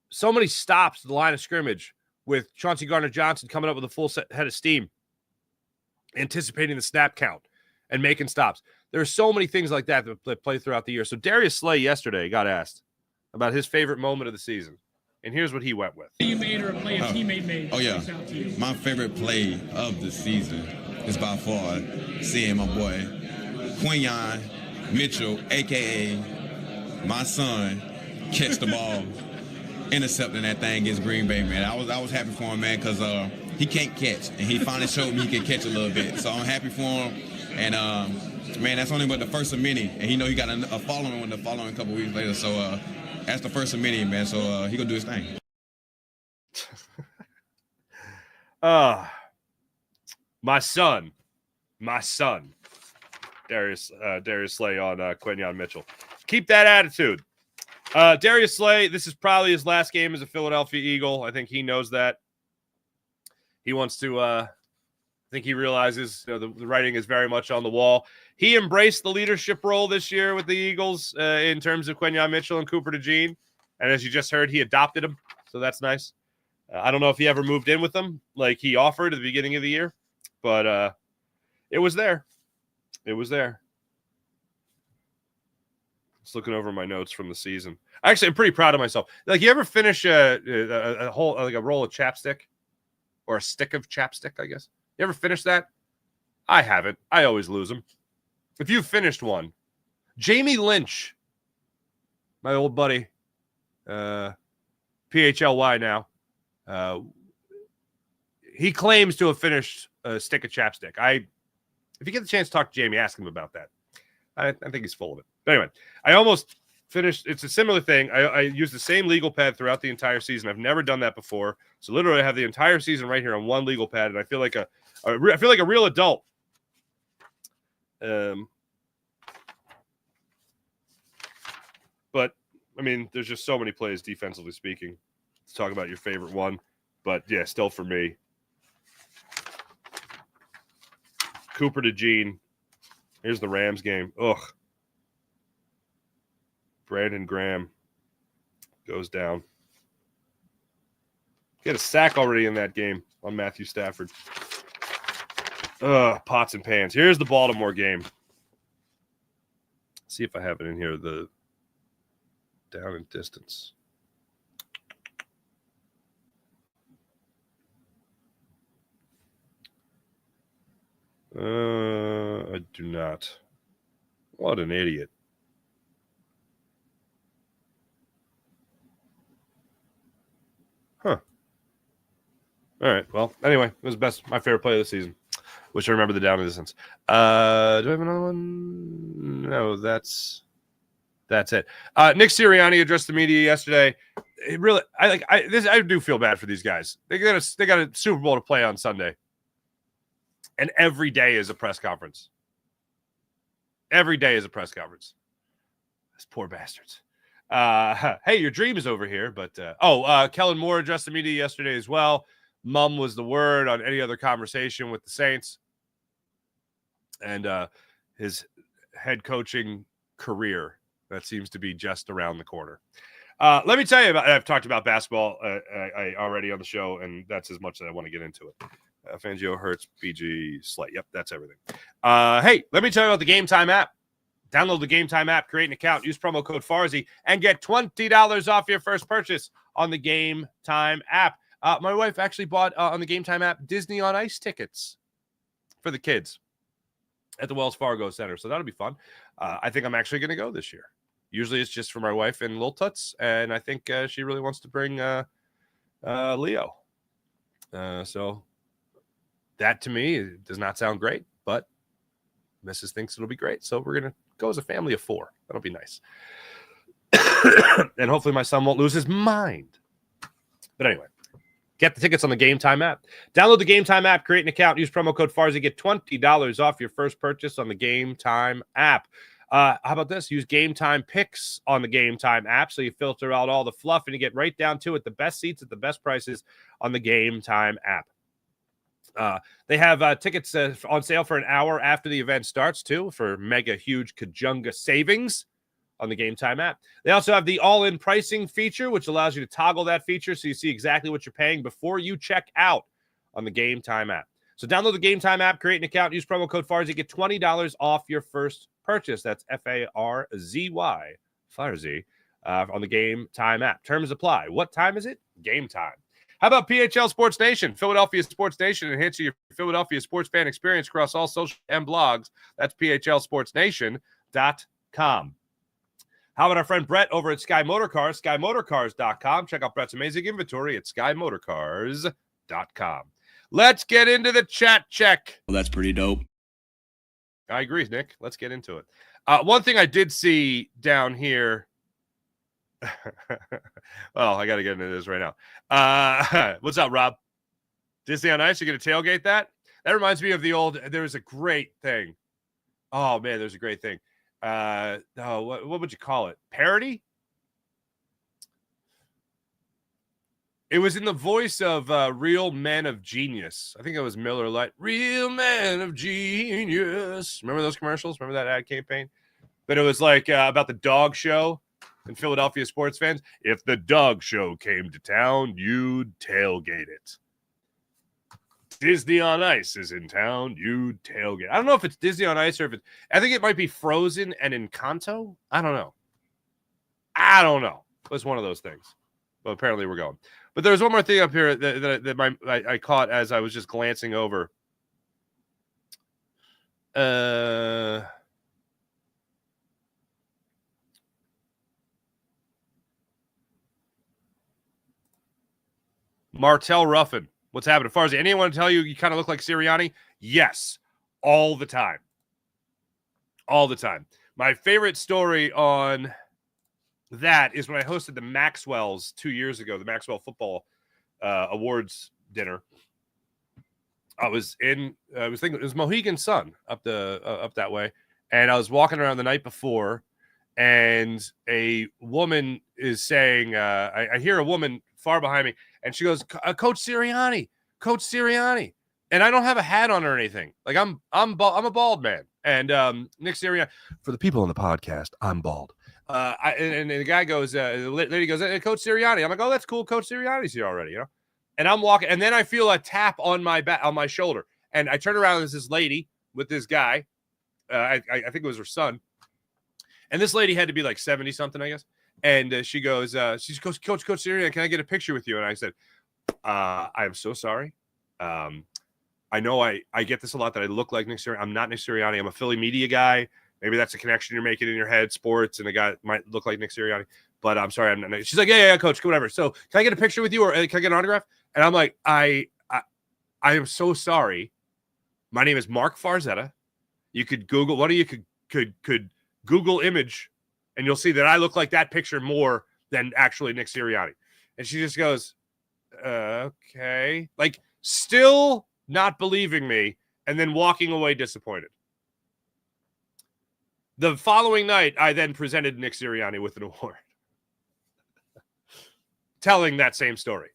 Speaker 1: So many stops to the line of scrimmage with Chauncey Gardner-Johnson coming up with a full head of steam, anticipating the snap count and making stops. There are so many things like that that play throughout the year. So Darius Slay yesterday got asked about his favorite moment of the season. And here's what he went with.
Speaker 7: You made or a play a teammate made.
Speaker 8: Oh, yeah. My favorite play of the season is by far seeing my boy Quinyon Mitchell, a.k.a. my son, catch the ball, intercepting that thing against Green Bay, man. I was happy for him, man, because he can't catch, and he finally showed me he can catch a little bit. So I'm happy for him, and man, that's only but the first of many, and he got a following one the following couple weeks later. So that's the first of many, man. So he gonna do his thing.
Speaker 1: My son, Darius Slay on Quinyon Mitchell. Keep that attitude. Darius Slay, this is probably his last game as a Philadelphia Eagle. I think he knows that. He wants to, I think he realizes, you know, the writing is very much on the wall. He embraced the leadership role this year with the Eagles in terms of Quinyon Mitchell and Cooper DeJean. And as you just heard, he adopted him. So that's nice. I don't know if he ever moved in with them like he offered at the beginning of the year, but it was there. It was there. Just looking over my notes from the season. Actually, I'm pretty proud of myself. Like, you ever finish a whole, like a roll of chapstick or a stick of chapstick, I guess? You ever finish that? I haven't. I always lose them. If you've finished one, Jamie Lynch, my old buddy, PHLY now, he claims to have finished a stick of chapstick. If you get the chance to talk to Jamie, ask him about that. I think he's full of it. But anyway, I almost finished. It's a similar thing. I used the same legal pad throughout the entire season. I've never done that before. So literally, I have the entire season right here on one legal pad, and I feel like a real adult. But I mean, there's just so many plays defensively speaking. Let's talk about your favorite one. But yeah, still for me, Cooper DeJean. Here's the Rams game. Ugh. Brandon Graham goes down. He had a sack already in that game on Matthew Stafford. Pots and pans. Here's the Baltimore game. See if I have it in here. The down and distance. I do not. What an idiot. Huh. All right. Well, anyway, it was my favorite play of the season. Wish I remember the down and distance. Do I have another one? no, that's it. Nick Sirianni addressed the media yesterday. It really, I do feel bad for these guys. They got a Super Bowl to play on Sunday, and every day is a press conference. Every day is a press conference. These poor bastards. Hey, your dream is over here, but Kellen Moore addressed the media yesterday as well. Mum was the word on any other conversation with the Saints, and his head coaching career that seems to be just around the corner. Let me tell you I've talked about basketball I already on the show, and that's as much as I want to get into it. Fangio, Hurts, BG, Slate. Yep, that's everything. Hey, let me tell you about the Game Time app. Download the Game Time app, create an account, use promo code Farzy, and get $20 off your first purchase on the Game Time app. My wife actually bought on the Game Time app Disney on Ice tickets for the kids at the Wells Fargo Center, so that'll be fun. I think I'm actually going to go this year. Usually it's just for my wife and Lil Tuts, and I think she really wants to bring Leo. So that to me does not sound great, but Mrs. thinks it'll be great. So we're going to go as a family of 4. That'll be nice. And hopefully my son won't lose his mind. But anyway, get the tickets on the Game Time app. Download the Game Time app, create an account, use promo code Farzy, get $20 off your first purchase on the Game Time app. How about this? Use Game Time picks on the Game Time app so you filter out all the fluff and you get right down to it. The best seats at the best prices on the Game Time app. They have tickets on sale for an hour after the event starts, too, for mega huge Kajunga savings on the Game Time app. They also have the all-in pricing feature, which allows you to toggle that feature so you see exactly what you're paying before you check out on the Game Time app. So download the Game Time app, create an account, use promo code Farzy, get $20 off your first purchase. That's F-A-R-Z-Y, Farzy, on the Game Time app. Terms apply. What time is it? Game time. How about PHL Sports Nation? Philadelphia Sports Nation enhancing your Philadelphia sports fan experience across all social and blogs. That's phlsportsnation.com. How about our friend Brett over at Sky Motorcars, skymotorcars.com. Check out Brett's amazing inventory at skymotorcars.com. Let's get into the chat check.
Speaker 9: Well, that's pretty dope.
Speaker 1: I agree, Nick. Let's get into it. One thing I did see down here. Well, I got to get into this right now. What's up, Rob? Disney on Ice, you're going to tailgate that? That reminds me of the old, there was a great thing. Oh, man, there's a great thing. What would you call it? Parody? It was in the voice of Real Men of Genius. I think it was Miller Lite. Real Men of Genius. Remember those commercials? Remember that ad campaign? But it was like about the dog show in Philadelphia sports fans. If the dog show came to town, you'd tailgate it. Disney on Ice is in town, you'd tailgate. I don't know if it's Disney on Ice or if it's, I think it might be Frozen and Encanto. I don't know. It was one of those things. But apparently we're going. But there's one more thing up here that I caught as I was just glancing over. Martell Ruffin. What's happening? Farzy, anyone tell you kind of look like Sirianni? Yes. All the time. All the time. My favorite story on that is when I hosted the Maxwells 2 years ago, the Maxwell Football Awards dinner. I was thinking it was Mohegan Sun up that way, and I was walking around the night before, and a woman is saying, I hear a woman far behind me, and she goes, Coach Sirianni, and I don't have a hat on or anything. Like I'm a bald man, and Nick Sirianni. For the people on the podcast, I'm bald. And the guy goes, the lady goes, hey, Coach Sirianni. I'm like, oh, that's cool. Coach Sirianni's here already, you know. And I'm walking, and then I feel a tap on my back, on my shoulder, and I turn around, and there's this lady with this guy. I think it was her son, and this lady had to be like 70 something, I guess. And she goes, she's Coach Sirianni, can I get a picture with you? And I said, I am so sorry. I know I get this a lot that I look like Nick Sirianni. I'm not Nick Sirianni. I'm a Philly media guy. Maybe that's a connection you're making in your head, sports, and a guy might look like Nick Sirianni. But I'm sorry. I'm not. She's like, yeah, Coach, whatever. So can I get a picture with you, or can I get an autograph? And I'm like, I am so sorry. My name is Mark Farzetta. You could Google. One of you could Google image, and you'll see that I look like that picture more than actually Nick Sirianni. And she just goes, okay. Like, still not believing me, and then walking away disappointed. The following night, I then presented Nick Sirianni with an award. Telling that same story.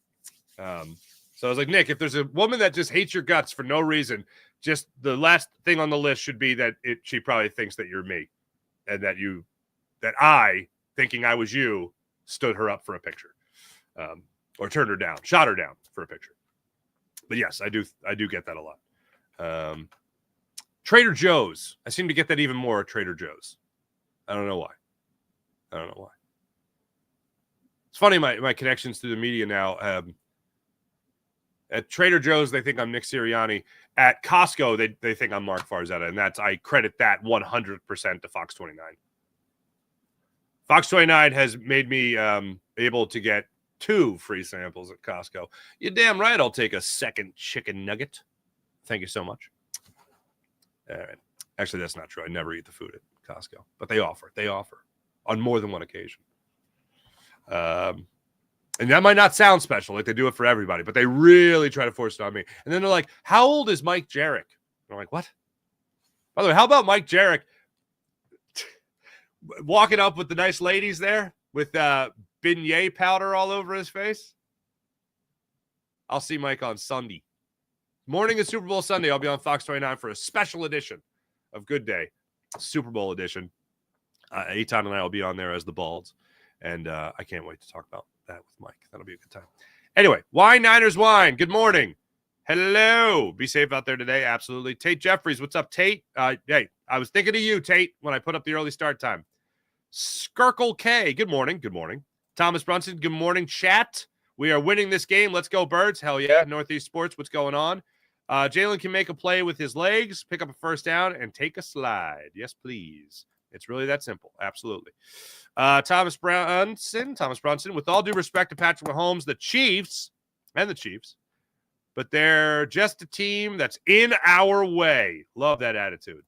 Speaker 1: So I was like, Nick, if there's a woman that just hates your guts for no reason, just the last thing on the list should be that she probably thinks that you're me, and that I, thinking I was you, stood her up for a picture, or turned her down, shot her down for a picture. But yes, I do get that a lot. Trader Joe's. I seem to get that even more at Trader Joe's. I don't know why. It's funny, my connections to the media now. At Trader Joe's, they think I'm Nick Sirianni. At Costco, they think I'm Mark Farzetta, and I credit that 100% to Fox 29. Fox 29 has made me able to get 2 free samples at Costco. You're damn right I'll take a second chicken nugget. Thank you so much. All right. Actually, that's not true. I never eat the food at Costco, but they offer on more than one occasion. And that might not sound special, like they do it for everybody, but they really try to force it on me. And then they're like, how old is Mike Jarek? And I'm like, what? By the way, how about Mike Jarek walking up with the nice ladies there with beignet powder all over his face? I'll see Mike on Sunday. Morning of Super Bowl Sunday, I'll be on Fox 29 for a special edition of Good Day, Super Bowl edition. Eitan and I will be on there as the Balds, and I can't wait to talk about that with Mike. That'll be a good time. Anyway, Wine Niners Wine, good morning. Hello. Be safe out there today, absolutely. Tate Jeffries, what's up, Tate? Hey, I was thinking of you, Tate, when I put up the early start time. Skirkle K, good morning. Good morning. Thomas Brunson, good morning, chat. We are winning this game. Let's go, Birds. Hell yeah. Northeast Sports, what's going on? Jalen can make a play with his legs, pick up a first down, and take a slide. Yes, please. It's really that simple. Absolutely. Thomas Brunson, with all due respect to Patrick Mahomes, the Chiefs, but they're just a team that's in our way. Love that attitude.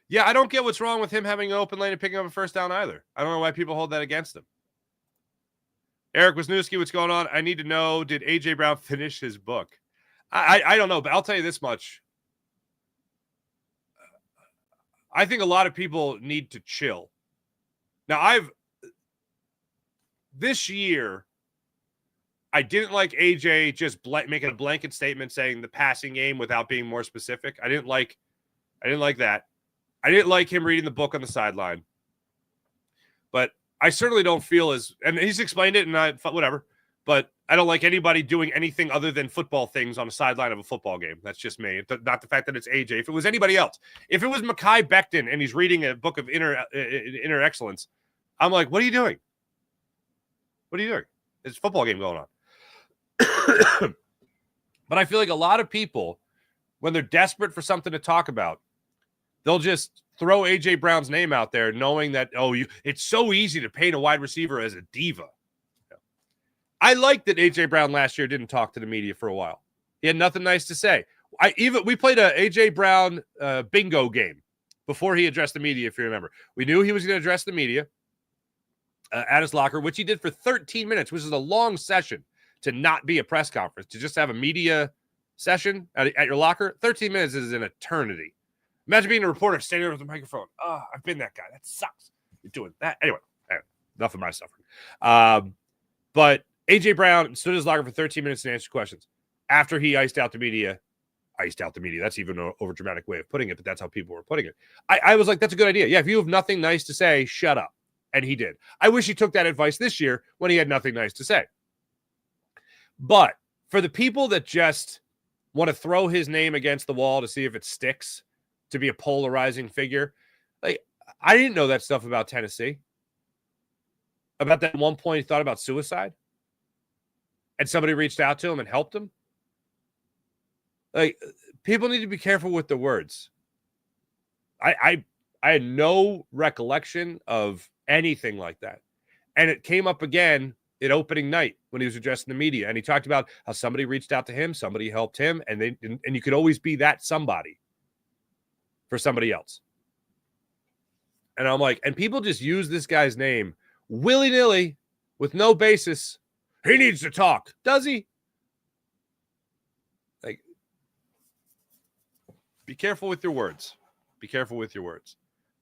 Speaker 1: Yeah, I don't get what's wrong with him having an open lane and picking up a first down either. I don't know why people hold that against him. Eric Wisniewski, what's going on? I need to know, did A.J. Brown finish his book? I don't know, but I'll tell you this much. I think a lot of people need to chill. Now, this year, I didn't like A.J. just making a blanket statement saying the passing game without being more specific. I didn't like that. I didn't like him reading the book on the sideline. But I certainly don't feel and he's explained it, and whatever. But I don't like anybody doing anything other than football things on the sideline of a football game. That's just me. Not the fact that it's AJ. If it was anybody else, if it was Mekhi Becton and he's reading a book of inner excellence, I'm like, what are you doing? What are you doing? It's a football game going on. But I feel like a lot of people, when they're desperate for something to talk about, they'll just throw AJ Brown's name out there, knowing that, it's so easy to paint a wide receiver as a diva. I like that A.J. Brown last year didn't talk to the media for a while. He had nothing nice to say. We played a A.J. Brown bingo game before he addressed the media, if you remember. We knew he was going to address the media at his locker, which he did for 13 minutes, which is a long session to not be a press conference, to just have a media session at your locker. 13 minutes is an eternity. Imagine being a reporter standing there with a microphone. Oh, I've been that guy. That sucks. You're doing that. Anyway, enough of my suffering. But A.J. Brown stood in his locker for 13 minutes and answered questions. After he iced out the media. That's even an overdramatic way of putting it, but that's how people were putting it. I was like, that's a good idea. Yeah, if you have nothing nice to say, shut up. And he did. I wish he took that advice this year when he had nothing nice to say. But for the people that just want to throw his name against the wall to see if it sticks, to be a polarizing figure, like, I didn't know that stuff about Tennessee. About that one point he thought about suicide. And somebody reached out to him and helped him. Like, people need to be careful with their words. I had no recollection of anything like that. And it came up again at opening night when he was addressing the media, and he talked about how somebody reached out to him, somebody helped him, and you could always be that somebody for somebody else. And I'm like, and people just use this guy's name willy-nilly with no basis. He needs to talk. Does he? Like, be careful with your words. Be careful with your words.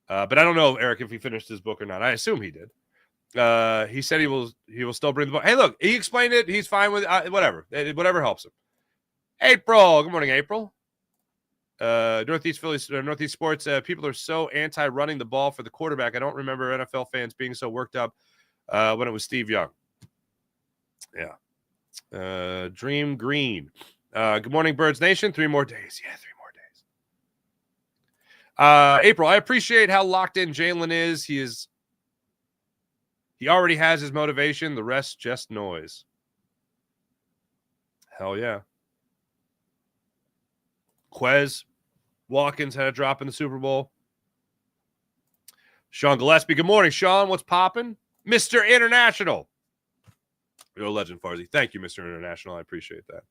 Speaker 1: But I don't know, Eric, if he finished his book or not. I assume he did. He said he will still bring the book. Hey, look, he explained it. He's fine with whatever. Whatever helps him. April. Good morning, April. Northeast Philly, Northeast Sports. People are so anti-running the ball for the quarterback. I don't remember NFL fans being so worked up when it was Steve Young. Yeah. Dream Green. Good morning, Birds Nation. 3 more days. Yeah, 3 more days. April, I appreciate how locked in Jalen is. He already has his motivation. The rest just noise. Hell yeah. Quez Watkins had a drop in the Super Bowl. Sean Gillespie. Good morning, Sean. What's popping? Mr. International. You're a legend, Farzy. Thank you, Mr. International. I appreciate that.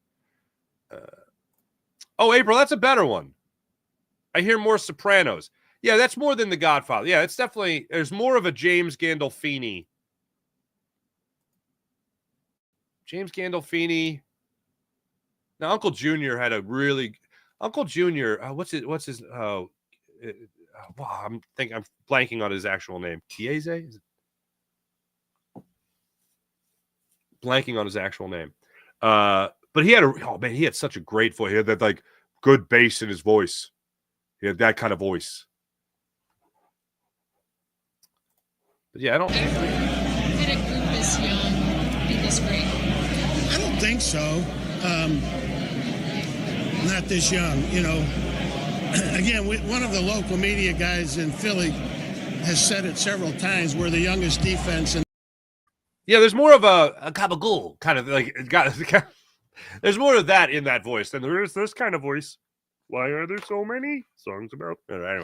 Speaker 1: April, that's a better one. I hear more Sopranos. Yeah, that's more than The Godfather. Yeah, it's definitely, there's more of a James Gandolfini. James Gandolfini. Now, Uncle Junior had a really... Uncle Junior, what's his? I'm blanking on his actual name. Chiese? Blanking on his actual name. But he had such a great voice. He had that like good bass in his voice. He had that kind of voice. But yeah, I don't.
Speaker 4: Had a group this young be this great?
Speaker 5: I don't think so. Not this young, you know. Again, one of the local media guys in Philly has said it several times. We're the youngest defense.
Speaker 1: Yeah, there's more of a gabagool kind of like. There's more of that in that voice than there is this kind of voice. Why are there so many songs about? Anyway,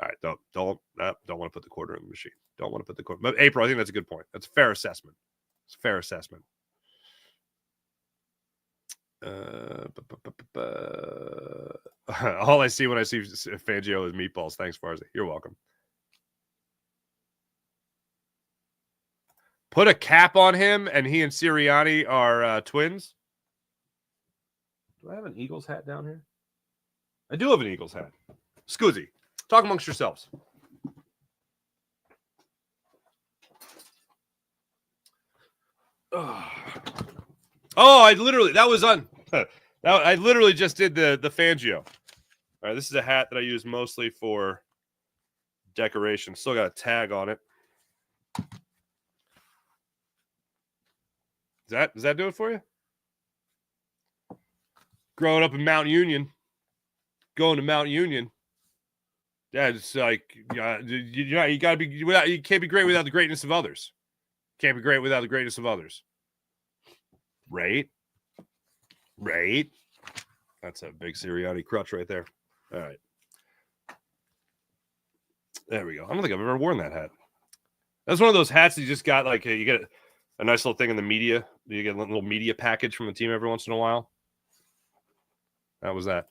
Speaker 1: all right. Don't want to put the quarter in the machine. Don't want to put the quarter. But April, I think that's a good point. That's a fair assessment. It's a fair assessment. All I see when I see Fangio is meatballs. Thanks, Farzy. You're welcome. Put a cap on him, and he and Sirianni are twins. Do I have an Eagles hat down here? I do have an Eagles hat. Scoozy, talk amongst yourselves. I literally just did the Fangio. All right, this is a hat that I use mostly for decoration. Still got a tag on it. Does that do it for you? Growing up in Mount Union, going to Mount Union. Yeah, it's like you gotta be. You can't be great without the greatness of others. Can't be great without the greatness of others. Right. That's a big Sirianni crutch right there. All right. There we go. I don't think I've ever worn that hat. That's one of those hats that you just got like you get a nice little thing in the media. You get a little media package from the team every once in a while. That was that.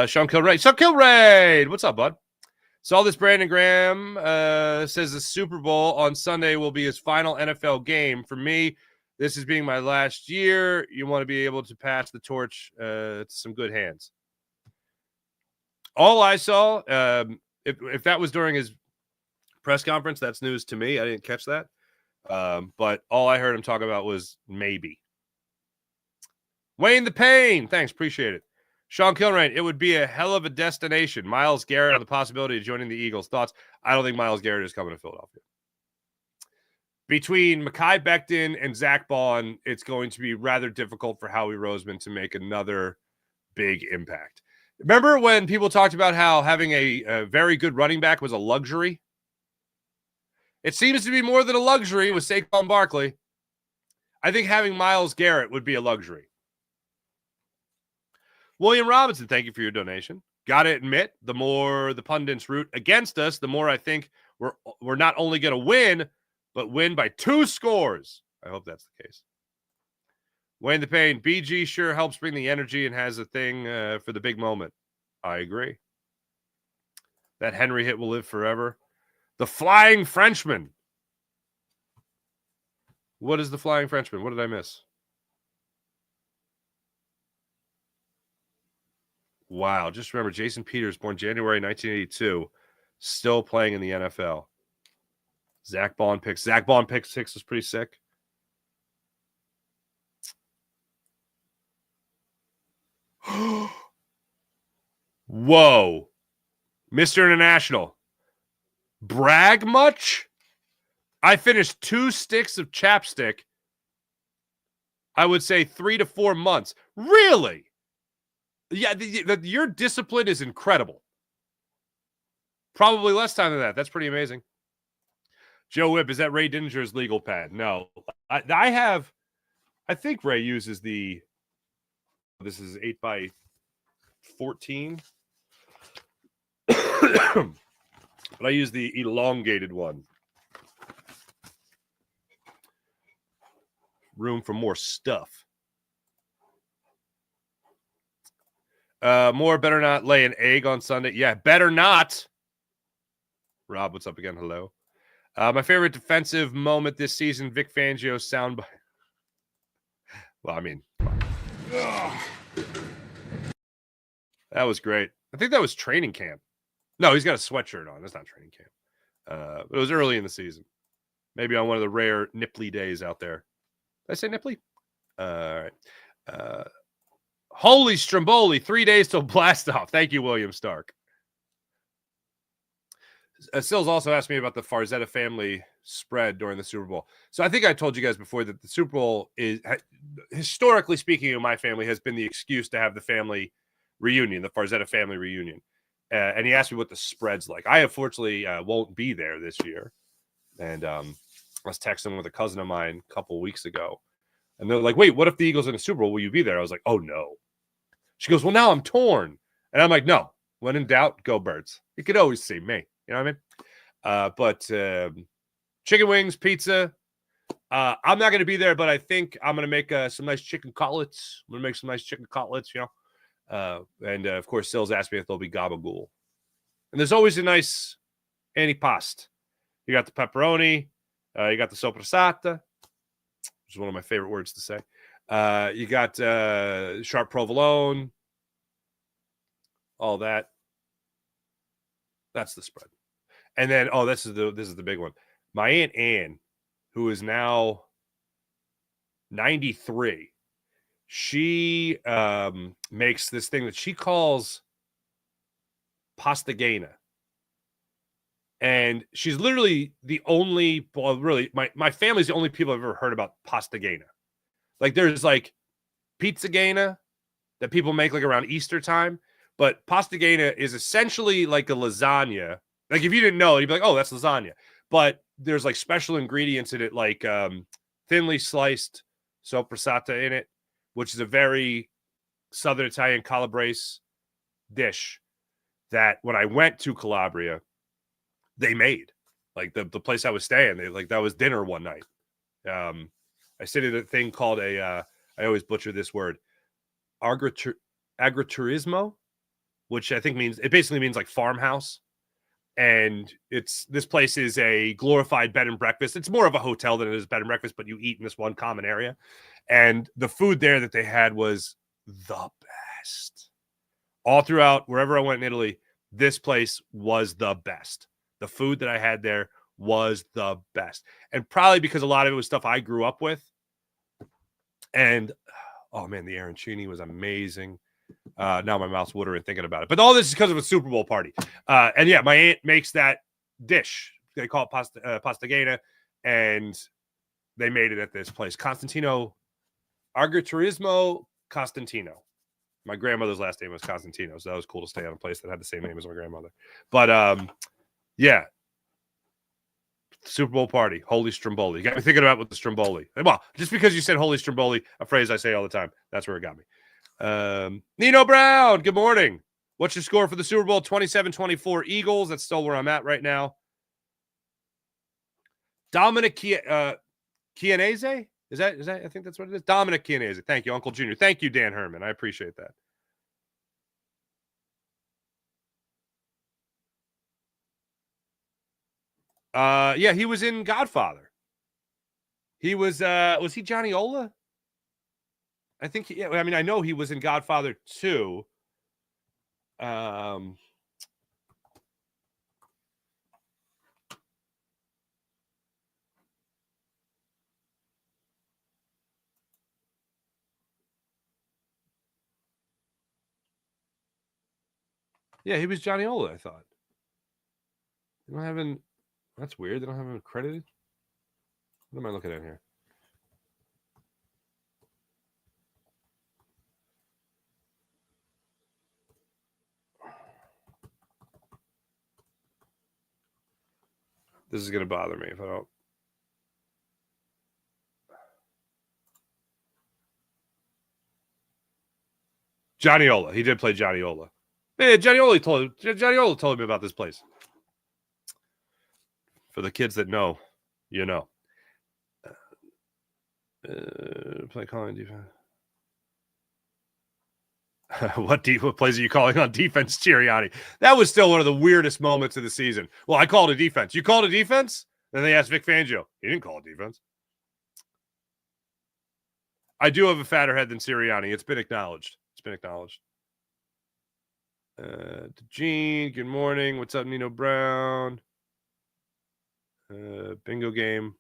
Speaker 1: Sean Kilraid. Sean Kilraid! What's up, bud? Saw this. Brandon Graham says the Super Bowl on Sunday will be his final NFL game. For me, this is being my last year. You want to be able to pass the torch to some good hands. All I saw, if that was during his press conference, that's news to me. I didn't catch that. But all I heard him talk about was maybe. Wayne the Pain. Thanks. Appreciate it. Sean Kilrain. It would be a hell of a destination. Myles Garrett on the possibility of joining the Eagles. Thoughts? I don't think Myles Garrett is coming to Philadelphia. Between Mekhi Becton and Zach Bond, it's going to be rather difficult for Howie Roseman to make another big impact. Remember when people talked about how having a very good running back was a luxury? It seems to be more than a luxury with Saquon Barkley. I think having Myles Garrett would be a luxury. William Robinson, thank you for your donation. Got to admit, the more the pundits root against us, the more I think we're not only going to win, but win by 2 scores. I hope that's the case. Wayne the Pain, BG sure helps bring the energy and has a thing for the big moment. I agree. That Henry hit will live forever. The Flying Frenchman. What is the Flying Frenchman? What did I miss? Wow. Just remember, Jason Peters, born January 1982, still playing in the NFL. Zach Bond picks. Zach Bond pick 6 was pretty sick. Whoa. Mr. International. Brag much? I finished 2 sticks of chapstick. I would say 3 to 4 months. Really? Yeah, your discipline is incredible. Probably less time than that. That's pretty amazing. Joe Whip, is that Ray Dinger's legal pad? No. I think Ray uses the, this is 8x14. But I use the elongated one. Room for more stuff. More better not lay an egg on Sunday. Yeah, better not. Rob, what's up again? Hello. My favorite defensive moment this season, Vic Fangio soundbite. Well, I mean, that was great. I think that was training camp. No, he's got a sweatshirt on. That's not training camp. But it was early in the season. Maybe on one of the rare nipply days out there. Did I say nipply? All right. Holy Stromboli, 3 days till blast off. Thank you, William Stark. Sills also asked me about the Farzetta family spread during the Super Bowl. So I think I told you guys before that the Super Bowl is, historically speaking, in my family, has been the excuse to have the family reunion, the Farzetta family reunion. And he asked me what the spread's like. I unfortunately won't be there this year. And I was texting with a cousin of mine a couple of weeks ago. And they're like, wait, what if the Eagles in a Super Bowl? Will you be there? I was like, oh, no. She goes, well, now I'm torn. And I'm like, no. When in doubt, go Birds. You could always see me. You know what I mean? But chicken wings, pizza. I'm not going to be there, but I think I'm going to make some nice chicken cutlets. I'm going to make some nice chicken cutlets, you know. And of course, Sills asked me if there'll be gabagool. And there's always a nice antipasto. You got the pepperoni. You got the soppressata, which is one of my favorite words to say. You got sharp provolone. All that. That's the spread. And then, this is the big one. My Aunt Anne, who is now 93, she makes this thing that she calls pastagana. And she's literally the only, well, really, my family's the only people I've ever heard about pastagana. Like, there's like pizzagana that people make like around Easter time. But pastagana is essentially like a lasagna. Like, if you didn't know, you'd be like, oh, that's lasagna. But there's like special ingredients in it, like thinly sliced soppressata in it, which is a very Southern Italian Calabrese dish that when I went to Calabria, they made. Like the place I was staying, that was dinner one night. I stayed at a thing called I always butcher this word, agriturismo, which I think basically means like farmhouse. And this place is a glorified bed and breakfast. It's more of a hotel than it is bed and breakfast, but you eat in this one common area. And the food there that they had was the best. All throughout, wherever I went in Italy, this place was the best. The food that I had there was the best. And probably because a lot of it was stuff I grew up with. And, oh man, the arancini was amazing. Now my mouth's watering thinking about it. But all this is because of a Super Bowl party. And yeah, my aunt makes that dish. They call it pastagana. And they made it at this place. Agriturismo Costantino. My grandmother's last name was Costantino. So that was cool to stay at a place that had the same name as my grandmother. But yeah. Super Bowl party. Holy Stromboli. You got me thinking about with the Stromboli. Well, just because you said Holy Stromboli, a phrase I say all the time. That's where it got me. Nino Brown, good morning. What's your score for the Super Bowl? 27-24 Eagles. That's still where I'm at right now. Dominic Chianese? Is that? I think that's what it is. Dominic Chianese. Thank you, Uncle Junior. Thank you, Dan Herman. I appreciate that. Yeah, he was in Godfather. He was he Johnny Ola? I think yeah, I mean I know he was in Godfather 2. Yeah, he was Johnny Ola, I thought. They don't have him. That's weird. They don't have him credited. What am I looking at here? This is going to bother me if I don't. Johnny Ola. He did play Johnny Ola. Man, Johnny Ola told me about this place. For the kids that know, you know. Play calling defense. What plays are you calling on defense, Sirianni? That was still one of the weirdest moments of the season. Well, I called a defense. You called a defense? Then they asked Vic Fangio. He didn't call a defense. I do have a fatter head than Sirianni. It's been acknowledged. Gene, good morning. What's up, Nino Brown? Bingo game.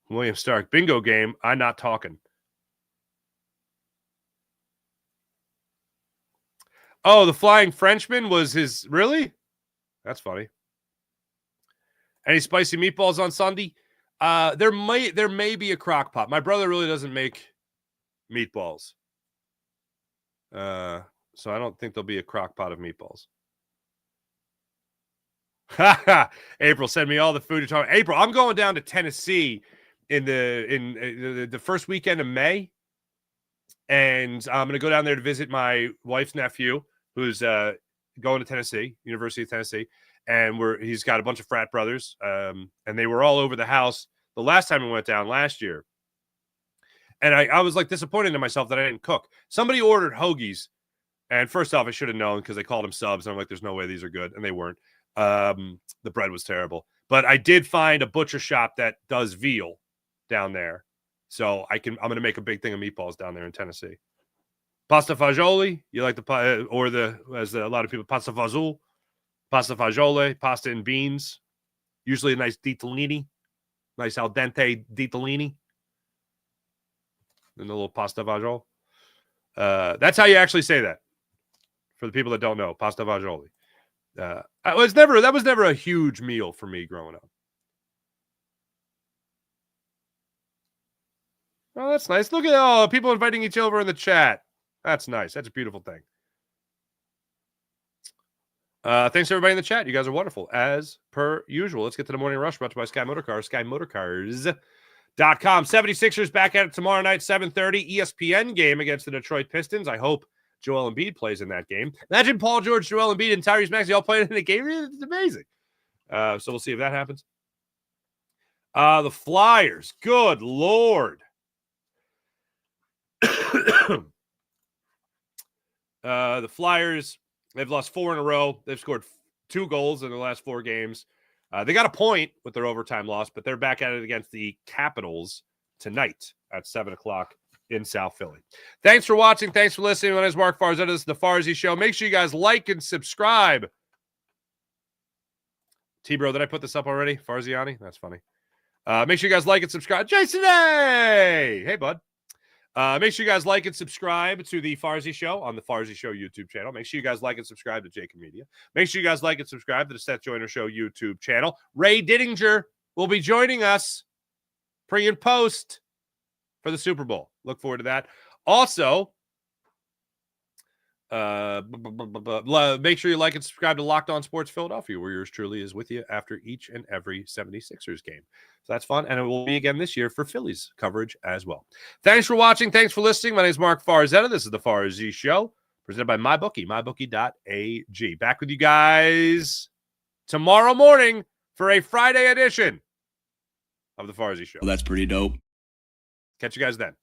Speaker 1: William Stark. Bingo game. I'm not talking. Oh, the Flying Frenchman was his. Really? That's funny. Any spicy meatballs on Sunday? There may be a crock pot. My brother really doesn't make meatballs. So I don't think there'll be a crock pot of meatballs. April, send me all the food you're talking. April, I'm going down to Tennessee in the first weekend of May. And I'm going to go down there to visit my wife's nephew, who's going to Tennessee, University of Tennessee. And he's got a bunch of frat brothers. And they were all over the house the last time we went down last year. And I was like disappointed in myself that I didn't cook. Somebody ordered hoagies. And first off, I should have known because they called them subs. And I'm like, there's no way these are good. And they weren't. The bread was terrible. But I did find a butcher shop that does veal down there. So I'm going to make a big thing of meatballs down there in Tennessee. Pasta fagioli, you like as a lot of people, pasta fagioli, pasta and beans. Usually a nice ditalini, nice al dente ditalini. And a little pasta fagioli. That's how you actually say that. For the people that don't know, pasta fagioli. That was never a huge meal for me growing up. Oh, that's nice. Look at people inviting each other in the chat. That's nice. That's a beautiful thing. Thanks to everybody in the chat. You guys are wonderful, as per usual. Let's get to the morning rush brought to you by Sky Motorcars, SkyMotorcars.com. 76ers back at it tomorrow night, 7:30. ESPN game against the Detroit Pistons. I hope Joel Embiid plays in that game. Imagine Paul George, Joel Embiid, and Tyrese Maxey all playing in a game. It's amazing. So we'll see if that happens. The Flyers. Good Lord. The Flyers, they've lost 4 in a row. They've scored 2 goals in the last 4 games. They got a point with their overtime loss, but they're back at it against the Capitals tonight at 7 o'clock in South Philly. Thanks for watching. Thanks for listening. My name is Mark Farzetta. This is the Farzy Show. Make sure you guys like and subscribe. T-Bro, did I put this up already? Farziani? That's funny. Make sure you guys like and subscribe. Jason, hey, bud. Make sure you guys like and subscribe to the Farzy Show on the Farzy Show YouTube channel. Make sure you guys like and subscribe to Jacob Media. Make sure you guys like and subscribe to the Seth Joyner Show YouTube channel. Ray Diddinger will be joining us pre and post for the Super Bowl. Look forward to that. Also, make sure you like and subscribe to Locked On Sports Philadelphia, where yours truly is with you after each and every 76ers game. So that's fun, and it will be again this year for Phillies coverage as well. Thanks for watching. Thanks for listening. My name is Mark Farzetta. This is the Farzy Show, presented by MyBookie, mybookie.ag. Back with you guys tomorrow morning for a Friday edition of the Farzy Show.
Speaker 9: Well, that's pretty dope.
Speaker 1: Catch you guys then.